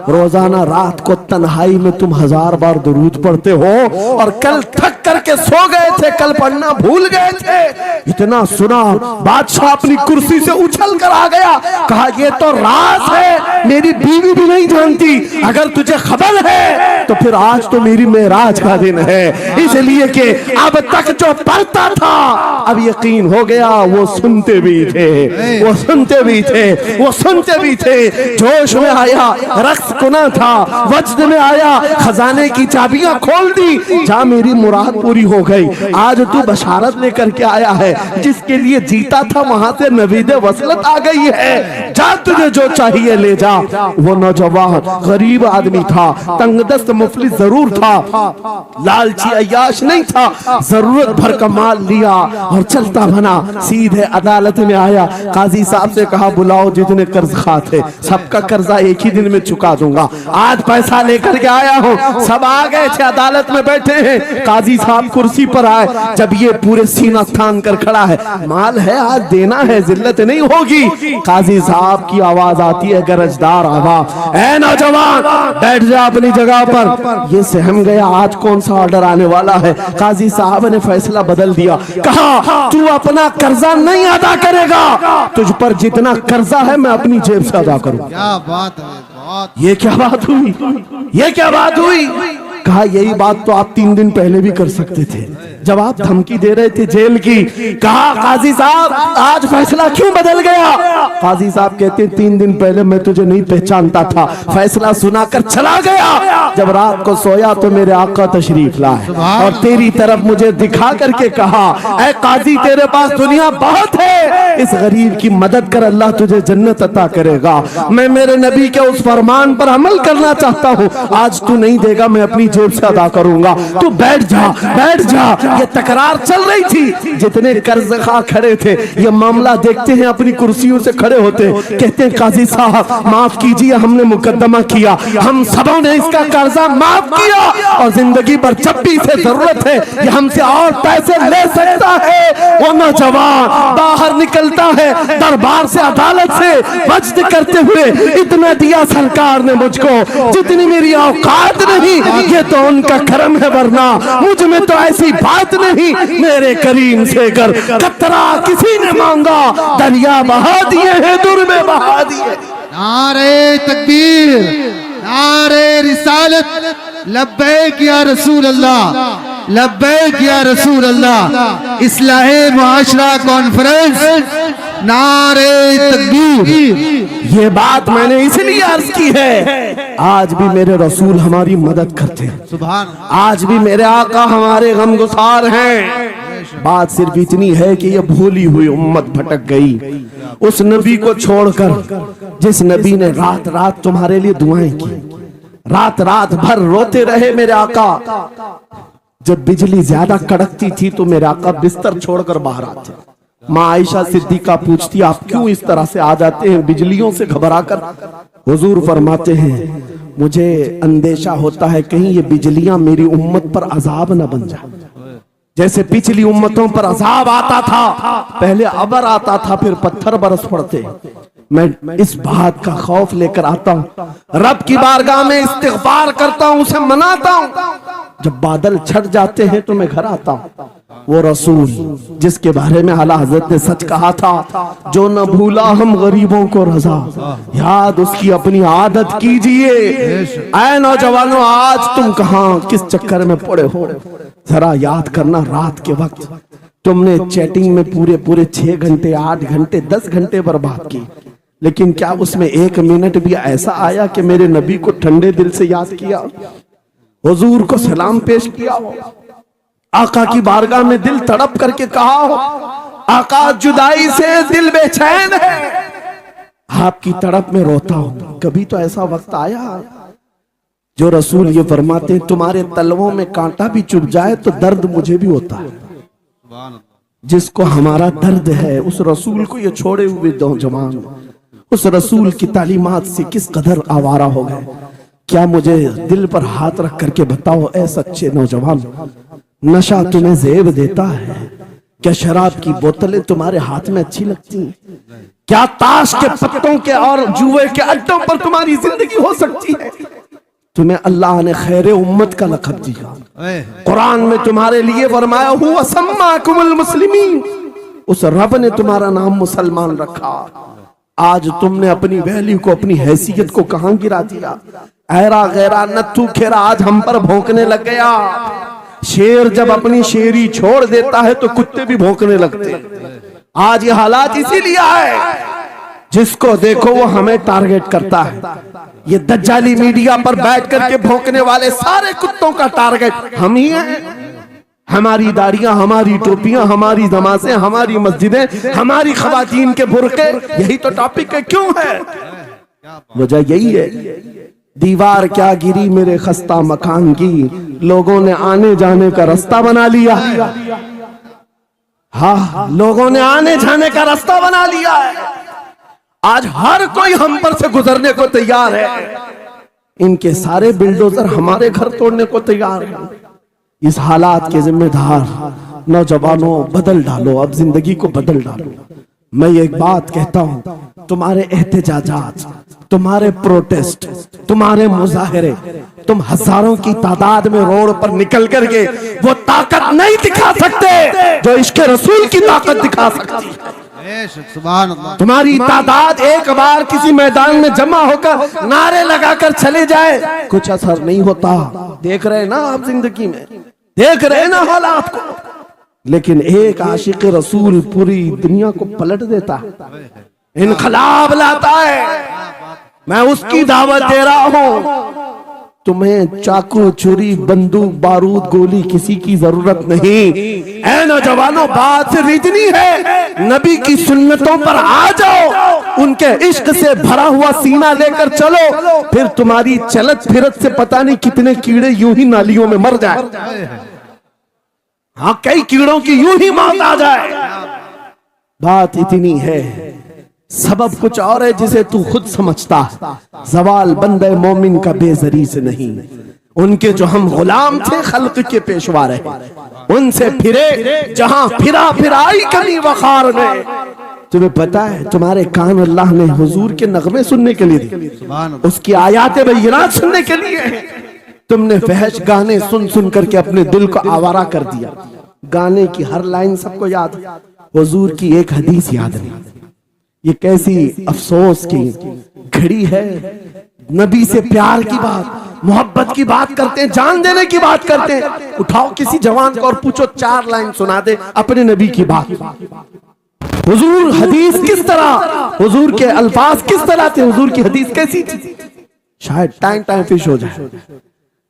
रोजाना रात को तन्हाई में तुम 1000 बार दुरूद पढ़ते हो, और कल थक करके सो गए थे, कल पढ़ना भूल गए थे। इतना सुना बादशाह अपनी कुर्सी से उछल कर आ गया, कहा ये तो राज है, मेरी बीवी भी नहीं जानती, अगर तुझे खबर है तो फिर आज तो मेरी मेराज का दिन है, इसलिए कि अब तक जो पढ़ता था अब यकीन हो गया, वो सुनते भी थे, वो सुनते भी थे, वो सुनते भी थे। जोश में आया, रक्स कुना था, वज्द में आया, खजाने की चाबियां खोल दी, जा मेरी मुराद पूरी हो गई। आज तू बशारत लेकर के आया है, जिसके लिए जीता था वहां से नवीद वसलत आ गई है। जा तुझे जो चाहिए ले जा। वो नौजवान गरीब आदमी था, तंगदस्त मुफलिस जरूर था, लालची अय्याश नहीं था। जरूरत भर का माल लिया और चलता बना, सीधे अदालत में आया। काजी साहब से कहा बुलाओ जितने कर्ज खा थे, सबका कर्जा एक ही दिन में चुका दूंगा। आज पैसा लेकर के आया हूँ। सब आ गए थे, अदालत में बैठे हैं। काजी साहब कुर्सी पर आए। जब ये पूरे सीना थान कर खड़ा है, माल है आज देना है, जिल्लत नहीं होगी। काजी साहब की आवाज आती है, गरजदार आवाज, ऐ नौजवान बैठ जा अपनी जगह पर। ये सहम गया, आज कौन सा ऑर्डर आने वाला है। काजी साहब ने फैसला बदल दिया, कहा तू अपना कर्जा नहीं अदा करेगा, तुझ पर जितना कर्जा है मैं अपनी जेब से अदा करूं। क्या बात है, बहुत। ये क्या बात हुई, ये क्या बात हुई। कहा यही बात तो आप 3 दिन पहले भी कर सकते थे, जब आप धमकी दे रहे थे जेल की। कहा काजी साहब आज फैसला क्यों बदल गया। काजी साहब कहते 3 दिन पहले मैं तुझे नहीं पहचानता था, फैसला सुनाकर चला गया। जब रात को सोया तो मेरे आका तशरीफ लाए और तेरी तरफ मुझे दिखा करके कहा, ऐ काजी तेरे पास दुनिया बहुत है, इस गरीब की मदद कर, अल्लाह तुझे जन्नत अता करेगा। मैं मेरे नबी के उस फरमान पर अमल करना चाहता हूँ, आज तू नहीं देगा मैं अपनी जेब से अदा करूंगा, तू बैठ जा बैठ जा। ये तकरार चल रही थी। जितने कर्ज खा खड़े थे ये मामला देखते हैं, अपनी कुर्सियों से खड़े होते, कहते हैं काजी साहब माफ कीजिए, हमने मुकदमा किया, हम सबों ने इसका कर्जा माफ किया और जिंदगी भर जब भी इसे जरूरत है ये हमसे और पैसे ले सकता है। वो नौजवान बाहर निकलता है दरबार से, अदालत से वज्द करते हुए, इतना दिया सरकार ने मुझको जितनी मेरी औकात नहीं, ये तो उनका करम है, वरना मुझ में तो ऐसी बात नहीं। मेरे करीम से कर कतरा किसी ने मांगा, दरिया बहा दिए हैं, दुर में बहा दिए। नारे तकबीर, नारे रिसालत, लब्बैक या रसूल अल्लाह, लब्बैक या रसूल अल्लाह। इस्लाहे मुआशरा कॉन्फ्रेंस, नारे तकबीर। ये बात मैंने इसलिए अर्ज की है, आज भी मेरे रसूल हमारी मदद करते हैं, सुभान। आज भी मेरे आका हमारे गमगुसार हैं। बात सिर्फ इतनी है कि ये भूली हुई उम्मत भटक गई उस नबी को छोड़कर, जिस नबी ने रात रात तुम्हारे लिए दुआएं की, रात रात भर रोते रहे मेरे आका। जब बिजली ज्यादा कड़कती थी तो मेरे आका बिस्तर छोड़कर बाहर आते। माँ आयशा सिद्दीका पूछती आप क्यों इस तरह से आ जाते हैं बिजलियों से घबराकर। हुजूर फरमाते हैं मुझे अंदेशा होता है कहीं ये बिजलियां मेरी उम्मत पर अजाब न बन जाए, जैसे पिछली उम्मतों पर अजाब आता था, पहले अबर आता था फिर पत्थर बरस पड़ते। मैं इस बात का खौफ लेकर आता हूँ, रब की बारगाह में इस्तिग़फार करता हूँ, उसे मनाता हूँ। जब बादल छट जाते हैं तो मैं घर आता हूँ। वो रसूल जिसके बारे में आला हजरत ने सच कहा था, जो न भूला हम गरीबों को रजा, याद उसकी अपनी आदत कीजिए। ऐ नौजवानों आज तुम कहां किस चक्कर में पड़े हो, जरा याद करना। रात के वक्त तुमने चैटिंग में पूरे पूरे 6 घंटे 8 घंटे 10 घंटे बर्बाद की, लेकिन क्या उसमें 1 मिनट भी ऐसा आया कि मेरे नबी को ठंडे दिल से याद किया, हुजूर को सलाम पेश किया हो, आका की बारगाह में दिल तड़प करके कहा हो, आका जुदाई से दिल बेचैन है, आपकी तड़प में रोता हूं। कभी तो ऐसा वक्त आया जो रसूल ये फरमाते हैं तुम्हारे तलवों में कांटा भी चुभ जाए तो दर्द मुझे भी होता है। जिसको हमारा दर्द है उस रसूल को ये छोड़े हुए नौजवान उस रसूल की तालीमात से किस कदर आवारा हो गए। क्या मुझे दिल पर हाथ रख करके बताओ ऐ सच्चे नौजवान, नशा तुम्हें जेब देता है? क्या शराब की बोतलें तुम्हारे हाथ में अच्छी लगती हैं? क्या ताश के पत्तों के और जुए के अड्डों पर तुम्हारी जिंदगी हो सकती है? तुम्हें अल्लाह ने खैर उम्मत का लक़ब दिया, कुरान में तुम्हारे लिए फरमाया हुआ सम्माकुमुल मुस्लिमीन, उस रब ने तुम्हारा नाम मुसलमान रखा। आज तुमने अपनी वैल्यू को, अपनी हैसियत को कहां गिरा दिया? ऐरा गैरा नत्थू खेरा आज हम पर भौंकने लग गया। शेर जब अपनी शेरी छोड़ देता है तो कुत्ते भी भौंकने लगते हैं। आज ये हालात इसीलिए है, जिसको देखो वो हमें टारगेट करता है। ये दज्जाली मीडिया पर बैठ करके भौंकने वाले सारे कुत्तों का टारगेट हम ही हैं। हमारी दाढ़ियां, हमारी टोपियां, हमारी नमाजें, हमारी मस्जिदें, हमारी खवातीन के बुर्के, यही तो टॉपिक है। क्यों है? वजह यही है, दीवार क्या गिरी मेरे खस्ता मकान की, लोगों ने आने जाने का रास्ता बना लिया। हाँ, लोगों ने आने जाने का रास्ता बना लिया है। आज हर कोई हम पर से गुजरने को तैयार है। इनके सारे बिल्डोजर हमारे घर तोड़ने को तैयार है। इस हालात के जिम्मेदार नौजवानों, बदल डालो, अब जिंदगी को बदल डालो। मैं एक बात कहता हूं, तुम्हारे एहतजाजात, तुम्हारे प्रोटेस्ट, तुम्हारे मुजाहरे, तुम हजारों की तादाद में रोड पर निकल करके वो ताकत नहीं दिखा सकते जो इश्क रसूल की ताकत दिखा सकती है। सुभान अल्लाह। तुम्हारी तादाद एक बार किसी मैदान में जमा होकर नारे लगाकर चले जाए, कुछ असर नहीं होता। देख रहे ना आप, जिंदगी में देख रहे ना हालात को। लेकिन एक आशिक रसूल पूरी दुनिया को पलट देता है, इनकलाब लाता है। मैं उसकी दावत दे रहा हूं। तुम्हें चाकू, छुरी, बंदूक, बारूद, गोली किसी की जरूरत नहीं। ऐ नौजवानों, बात सिर्फ इतनी है, नबी की सुन्नतों पर आ जाओ, उनके इश्क से भरा हुआ सीना लेकर चलो, फिर तुम्हारी चलत फिरत से पता नहीं कितने कीड़े यूं ही नालियों में मर जाए। हाँ, कई कीड़ों की यूं ही मौत आ जाए। बात इतनी है, सबब कुछ और है जिसे तू खुद समझता है। सवाल बंदे मोमिन का बेजरी से नहीं, उनके जो हम गुलाम थे खल्क के पेशवा रहे, उनसे फिरे जहां फिरा फिराई कमी वखार में। तुम्हें पता है, तुम्हारे कान अल्लाह ने हुजूर के नगमे सुनने के लिए दिए, उसकी आयात बय्यिनात सुनने के लिए। तुमने फहश गाने सुन सुन करके अपने दिल को आवारा कर दिया। गाने की हर लाइन सबको याद, हुजूर की एक हदीस याद नहीं। ये कैसी अफसोस की घड़ी है। नबी से प्यार की बात, मोहब्बत की बात करते हैं, जान देने की बात करते हैं। उठाओ किसी जवान को और पूछो 4 लाइन सुना दे अपने नबी की बात। हुजूर हदीस किस तरह, हुजूर के अल्फाज किस तरह थे, हुजूर की हदीस कैसी थी, शायद टाइम फिश हो जाए।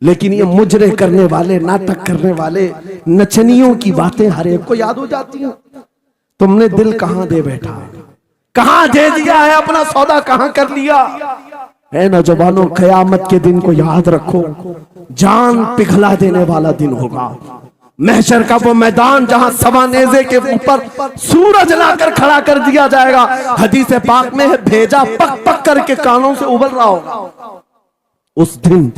लेकिन ये मुजरे करने वाले, नाटक करने वाले, नचनियों की बातें हर एक को याद हो जाती हैं। तुमने दिल कहां दे बैठा, कहां दे दिया है, अपना सौदा कहां कर लिया है। नौजवानों, कयामत के दिन को याद रखो, जान पिघला देने वाला दिन होगा। महशर का वो मैदान जहां सवा नेज़े के ऊपर सूरज लाकर खड़ा कर दिया जाएगा। हदीस पाक में है, भेजा पक पक करके कानों से उबल रहा होगा। उस दिन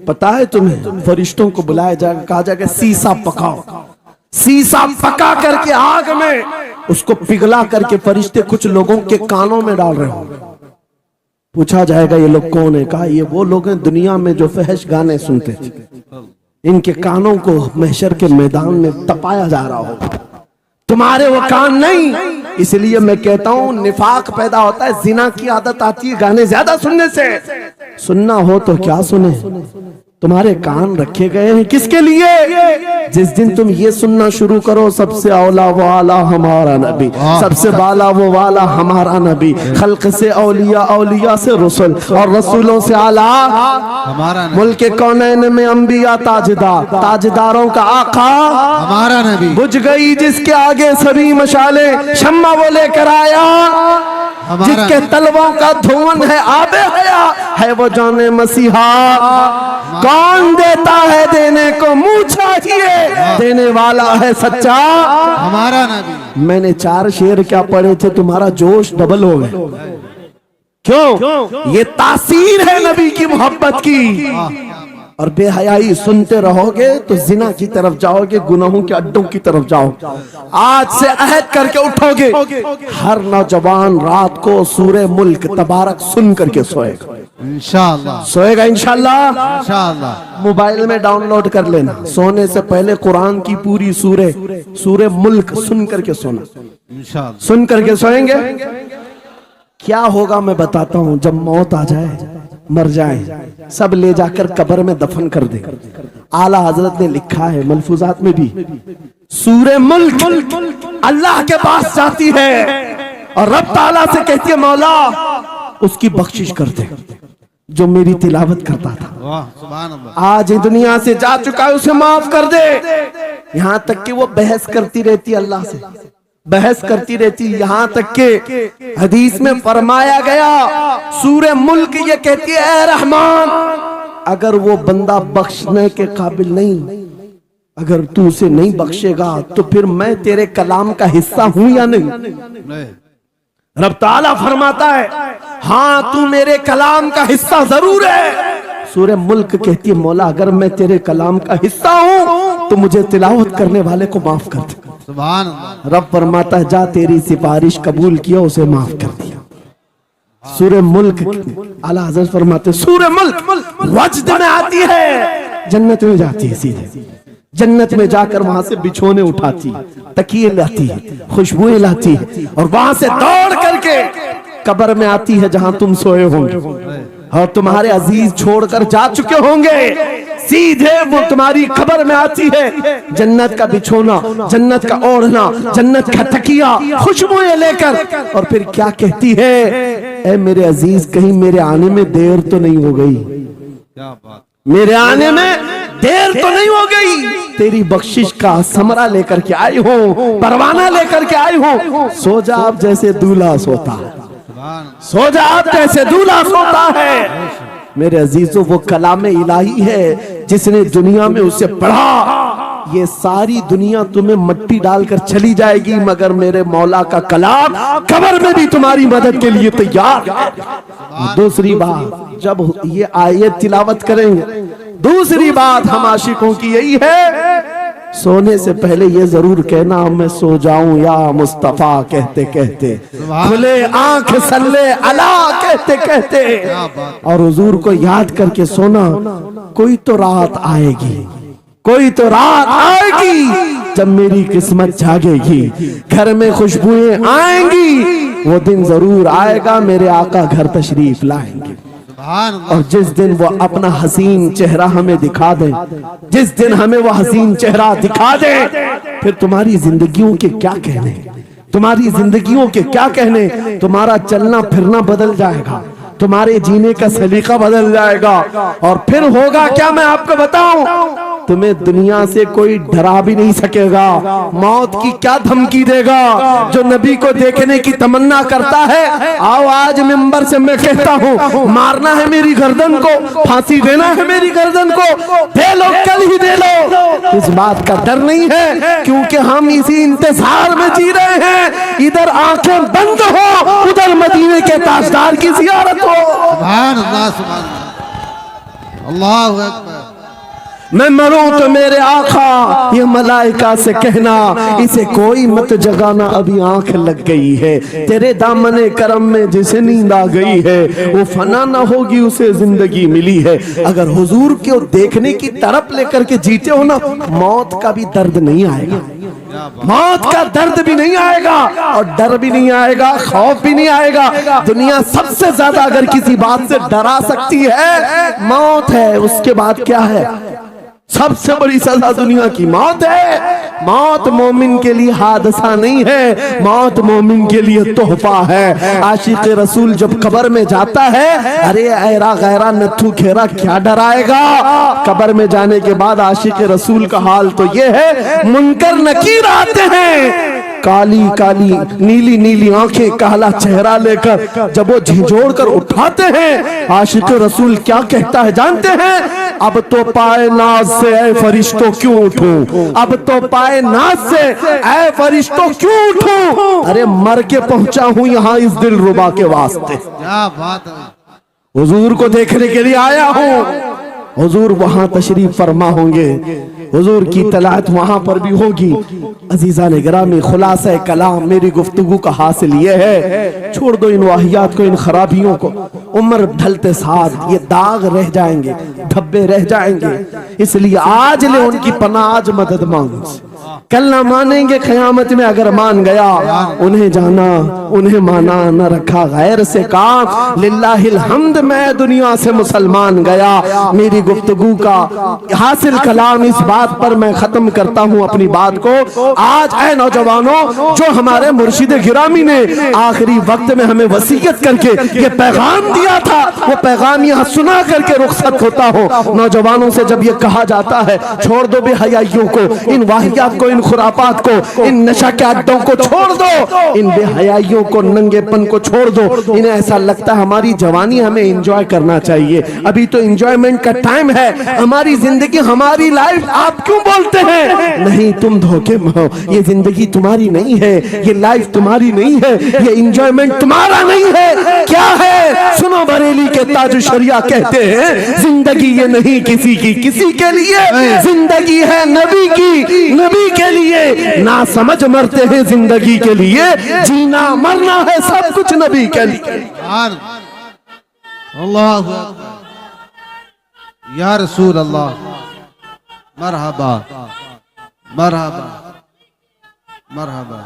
पता है तुम्हें, फरिश्तों को बुलाया जाएगा, कहा जाएगा सीसा पकाओ। सीसा पका करके आग में उसको पिघला करके फरिश्ते कुछ लोगों के कानों में डाल रहे होंगे। पूछा जाएगा ये लोग कौन है? कहा ये वो लोग हैं दुनिया में जो फहश गाने सुनते थे, इनके कानों को महशर के मैदान में तपाया जा रहा होगा। तुम्हारे वो कान नहीं। इसलिए मैं कहता हूं, निफाक पैदा होता है, जिना की आदत आती है गाने ज्यादा सुनने से। सुनना हो तो क्या सुने, तुम्हारे कान रखे गए हैं किसके लिए? जिस दिन तुम ये सुनना शुरू करो, सबसे औला वो आला हमारा नबी, सबसे बाला वो वाला हमारा नबी, खल्क से औलिया, औलिया से रसूल, और रसूलों से आला हमारा नबी, मुल्क कौनैन में अंबिया ताजदार, ताजदारों का आका हमारा नबी। बुझ गई जिसके आगे सभी मशाले, शम्मा वो लेकर आया जिसके तलवों का धुआं है आबे हया, है वो जाने मसीहा। कौन देता है देने को मुंह चाहिए, देने वाला है सच्चा हमारा नबी। मैंने 4 शेर क्या पढ़े थे, तुम्हारा जोश डबल हो गया। क्यों? ये तासीर है नबी की मोहब्बत की। और बेहयाई सुनते रहोगे तो जिना की तरफ जाओगे, गुनाहों के अड्डों की तरफ जाओगे। आज से अहद करके उठोगे, हर नौजवान रात को सूरे मुल्क तबारक सुन करके सोएगा। इंशाअल्लाह सोएगा इंशाअल्लाह। इंशाअल्लाह मोबाइल में डाउनलोड कर लेना, सोने से पहले कुरान की पूरी सूरे मुल्क सुन करके सोना। इंशाअल्लाह सुन करके सोएंगे। क्या होगा मैं बताता हूं, जब मौत आ जाए, मर जाए, सब ले जाकर कब्र में दफन कर दे। आला हजरत ने लिखा है मलफूजात में भी, सूरे मुल्क अल्लाह के पास जाती है और रब ताला से कहती है, मौला उसकी बख्शिश कर दे जो मेरी तिलावत करता था, वाह सुभान अल्लाह, आज दुनिया से जा चुका है, उसे माफ कर दे। यहां तक कि वो बहस करती रहती अल्लाह से, बहस करती रहती, यहां तक के हदीस में फरमाया गया सूरह मुल्क ये कहती है ऐ रहमान, अगर वो बंदा बख्शने के काबिल नहीं, अगर तू उसे नहीं बख्शेगा तो फिर मैं तेरे कलाम का हिस्सा हूं या नहीं? रब ताला फरमाता है हाँ तू मेरे कलाम का हिस्सा जरूर है। सूरह मुल्क कहती है मौला अगर मैं तेरे कलाम का हिस्सा हूं तो मुझे तिलावत करने वाले को माफ कर दे। सुभान अल्लाह। रब फरमाता है जा तेरी सिफारिश कबूल किया, उसे माफ कर दिया। सूरह मुल्क आला हज़रत फरमाते सूरह मुल्क वजद में आती है, जन्नत में जाती है, सीधे जन्नत में जाकर वहां से बिछोने उठाती, तकिए लाती है, खुशबुएं लाती है और वहां से दौड़ करके कब्र में आती है जहां तुम सोए होंगे और तुम्हारे अजीज छोड़कर जा चुके होंगे। सीधे वो तुम्हारी कब्र में आती है, जन्नत का बिछोना, जन्नत का ओढ़ना, जन्नत का तकिया, खुशबुएं लेकर, और फिर क्या कहती है ऐ मेरे अजीज कहीं मेरे आने में देर तो नहीं हो गई, क्या बात, मेरे आने में देर तो नहीं हो गई, तेरी बख्शिश का समरा लेकर के आई हो, परवाना लेकर के आई हो, सो जा आप जैसे दूल्हा सोता है, सो जा आप जैसे दूल्हा सोता है। मेरे अजीजों वो कलाम इलाही है जिसने दुनिया में उसे पढ़ा, ये सारी दुनिया तुम्हें मट्टी डालकर चली जाएगी मगर मेरे मौला का कलाम कब्र में भी तुम्हारी मदद के लिए तैयार है। दूसरी बात जब ये आयत तिलावत करेंगे, दूसरी बात हम आशिकों की यही है सोने से पहले ये जरूर कहना मैं सो जाऊं या मुस्तफा कहते कहते, खुले आंख सल्ले अला कहते कहते, और हुजूर को याद करके सोना। कोई तो रात आएगी, कोई तो रात आएगी जब मेरी किस्मत जागेगी, घर में खुशबुएं आएंगी, वो दिन जरूर आएगा मेरे आका घर तशरीफ लाएंगे। और जिस दिन वो अपना हसीन चेहरा हमें दिखा दे, जिस दिन हमें वो हसीन चेहरा दिखा दे, फिर तुम्हारी जिंदगियों के क्या कहने, तुम्हारी जिंदगियों के क्या कहने, तुम्हारा चलना फिरना बदल जाएगा, तुम्हारे जीने का सलीका बदल जाएगा, और फिर होगा क्या मैं आपको बताऊं, तुम्हें दुनिया से कोई डरा भी नहीं सकेगा। मौत की क्या धमकी देगा? जो नबी को देखने की तमन्ना करता है, आओ आज मिंबर से मैं कहता हूँ मारना है मेरी गर्दन को, फांसी देना है मेरी गर्दन को, दे लो कल ही दे लो। इस बात का डर नहीं है क्योंकि हम इसी इंतजार में जी रहे हैं, इधर आंखें बंद हो उधर मदीने के ताजदार की जियारत हो। सुभान अल्लाह, सुभान अल्लाह, अल्लाहु अकबर। मैं मरूं तो मेरे आका ये मलाइका से कहना इसे कोई मत जगाना, अभी आंख लग गई है, तेरे दामने करम में जिसे नींद आ गई है वो फना ना होगी उसे जिंदगी मिली है। अगर हुजूर को देखने की तड़प लेकर के जीते हो ना, मौत का भी दर्द नहीं आएगा, मौत का दर्द भी नहीं आएगा और डर भी नहीं आएगा, खौफ भी नहीं आएगा। दुनिया सबसे ज्यादा अगर किसी बात से डरा सकती है मौत है, उसके बाद क्या है? सबसे बड़ी सजा दुनिया की मौत है। मौत मोमिन के लिए हादसा नहीं है, मौत मोमिन के लिए तोहफा है। आशिक रसूल जब कब्र में जाता है, अरे ऐरा गैरा नथु खेरा क्या डराएगा? कब्र में जाने के बाद आशिक रसूल का हाल तो ये है, मुनकर नकीर आते हैं, काली काली नीली नीली आंखें, काला चेहरा लेकर जब वो झिझोड़ कर उठाते हैं, आशिक रसूल क्या कहता है जानते हैं? अब तो पाए नाज से ऐ फरिश्तों क्यों उठूं, अब तो पाए नाज से ऐ फरिश्तों क्यों उठूं, अरे मर के पहुंचा हूं यहाँ इस दिल रुबा के वास्ते। क्या बात है, हुजूर को देखने के लिए आया हूं। हुजूर वहां तशरीफ फरमा होंगे, हुजूर की तलात वहां पर भी होगी। अजीजा ने गिरामी खुलासा कलाम मेरी गुफ्तगू का हासिल ये है, छोड़ दो इन वाहियात को, इन खराबियों को, उम्र ढलते साथ ये दाग रह जाएंगे, धब्बे रह जाएंगे, इसलिए आज ले उनकी पनाह, आज मदद मांगो। कल ना मानेंगे क़यामत में, अगर मान गया उन्हें जाना उन्हें माना, न रखा गैर से काम। लिल्लाहिल हम्द, मैं दुनिया से मुसलमान गया। मेरी गुफ्तगू का हासिल कलाम इस बात पर मैं खत्म करता हूँ अपनी बात को। आज ऐ नौजवानों, जो हमारे मुर्शिद गिरामी ने आखिरी वक्त में हमें वसीयत करके ये पैगाम दिया था, वो पैगाम यहाँ सुना करके रुखसत होता हो। नौजवानों से जब ये कहा जाता है छोड़ दो बेहयाइयों को, इन वाहियात को, इन खुरापात को, इन नशा के अड्डों को छोड़ दो, इन बेहयाइयों को, नंगेपन को छोड़ दो। इन्हें ऐसा लगता है हमारी जवानी हमें एंजॉय करना चाहिए, अभी तो एंजॉयमेंट का टाइम है, हमारी जिंदगी हमारी लाइफ आप क्यों बोलते हैं? नहीं, तुम धोखे में हो, ये जिंदगी तुम्हारी नहीं है, ये लाइफ तुम्हारी नहीं है, ये एंजॉयमेंट तुम्हारा नहीं है। क्या है? सुनो, बरेली के ताज शरिया कहते हैं जिंदगी ये नहीं किसी की किसी के लिए, जिंदगी है नबी की नबी के लिए। ना समझ मरते हैं जिंदगी के लिए, जीना मरना है सब कुछ नबी के लिए। अल्लाह या रसूल अल्लाह, मरहबा मरहबा मरहबा।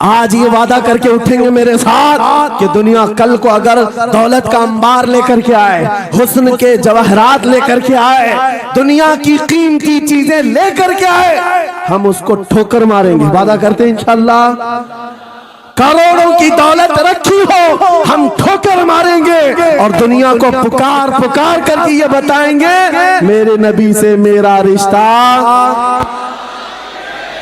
आज ये वादा करके उठेंगे मेरे साथ कि दुनिया कल को अगर दौलत का अंबार लेकर के आए, हुस्न के जवाहरात लेकर के आए, दुनिया की कीमती चीजें लेकर के आए, हम उसको ठोकर मारेंगे। वादा करते हैं इंशाअल्लाह। करोड़ों की दौलत रखी हो, हम ठोकर मारेंगे और दुनिया को पुकार पुकार करके ये बताएंगे मेरे नबी से मेरा रिश्ता।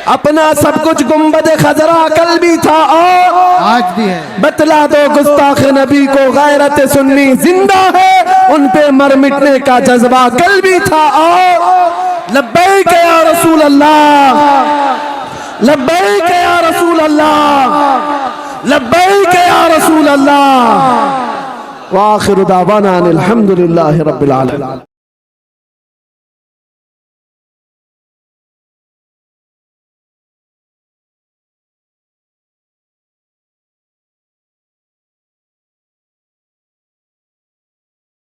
अपना सब कुछ गुंबद खजरा कल भी था और आज भी है। बतला दो गुस्ताख नबी को गैरत सुन्नी जिंदा है, उन पे मर मिटने का जज्बा कल भी था और लब्बैक या रसूल अल्लाह, लब्बैक या रसूल अल्लाह, लब्बैक या रसूल अल्लाह। व आखिर दावाना अनिल हम्दुलिल्लाहि रब्बिल आलमीन।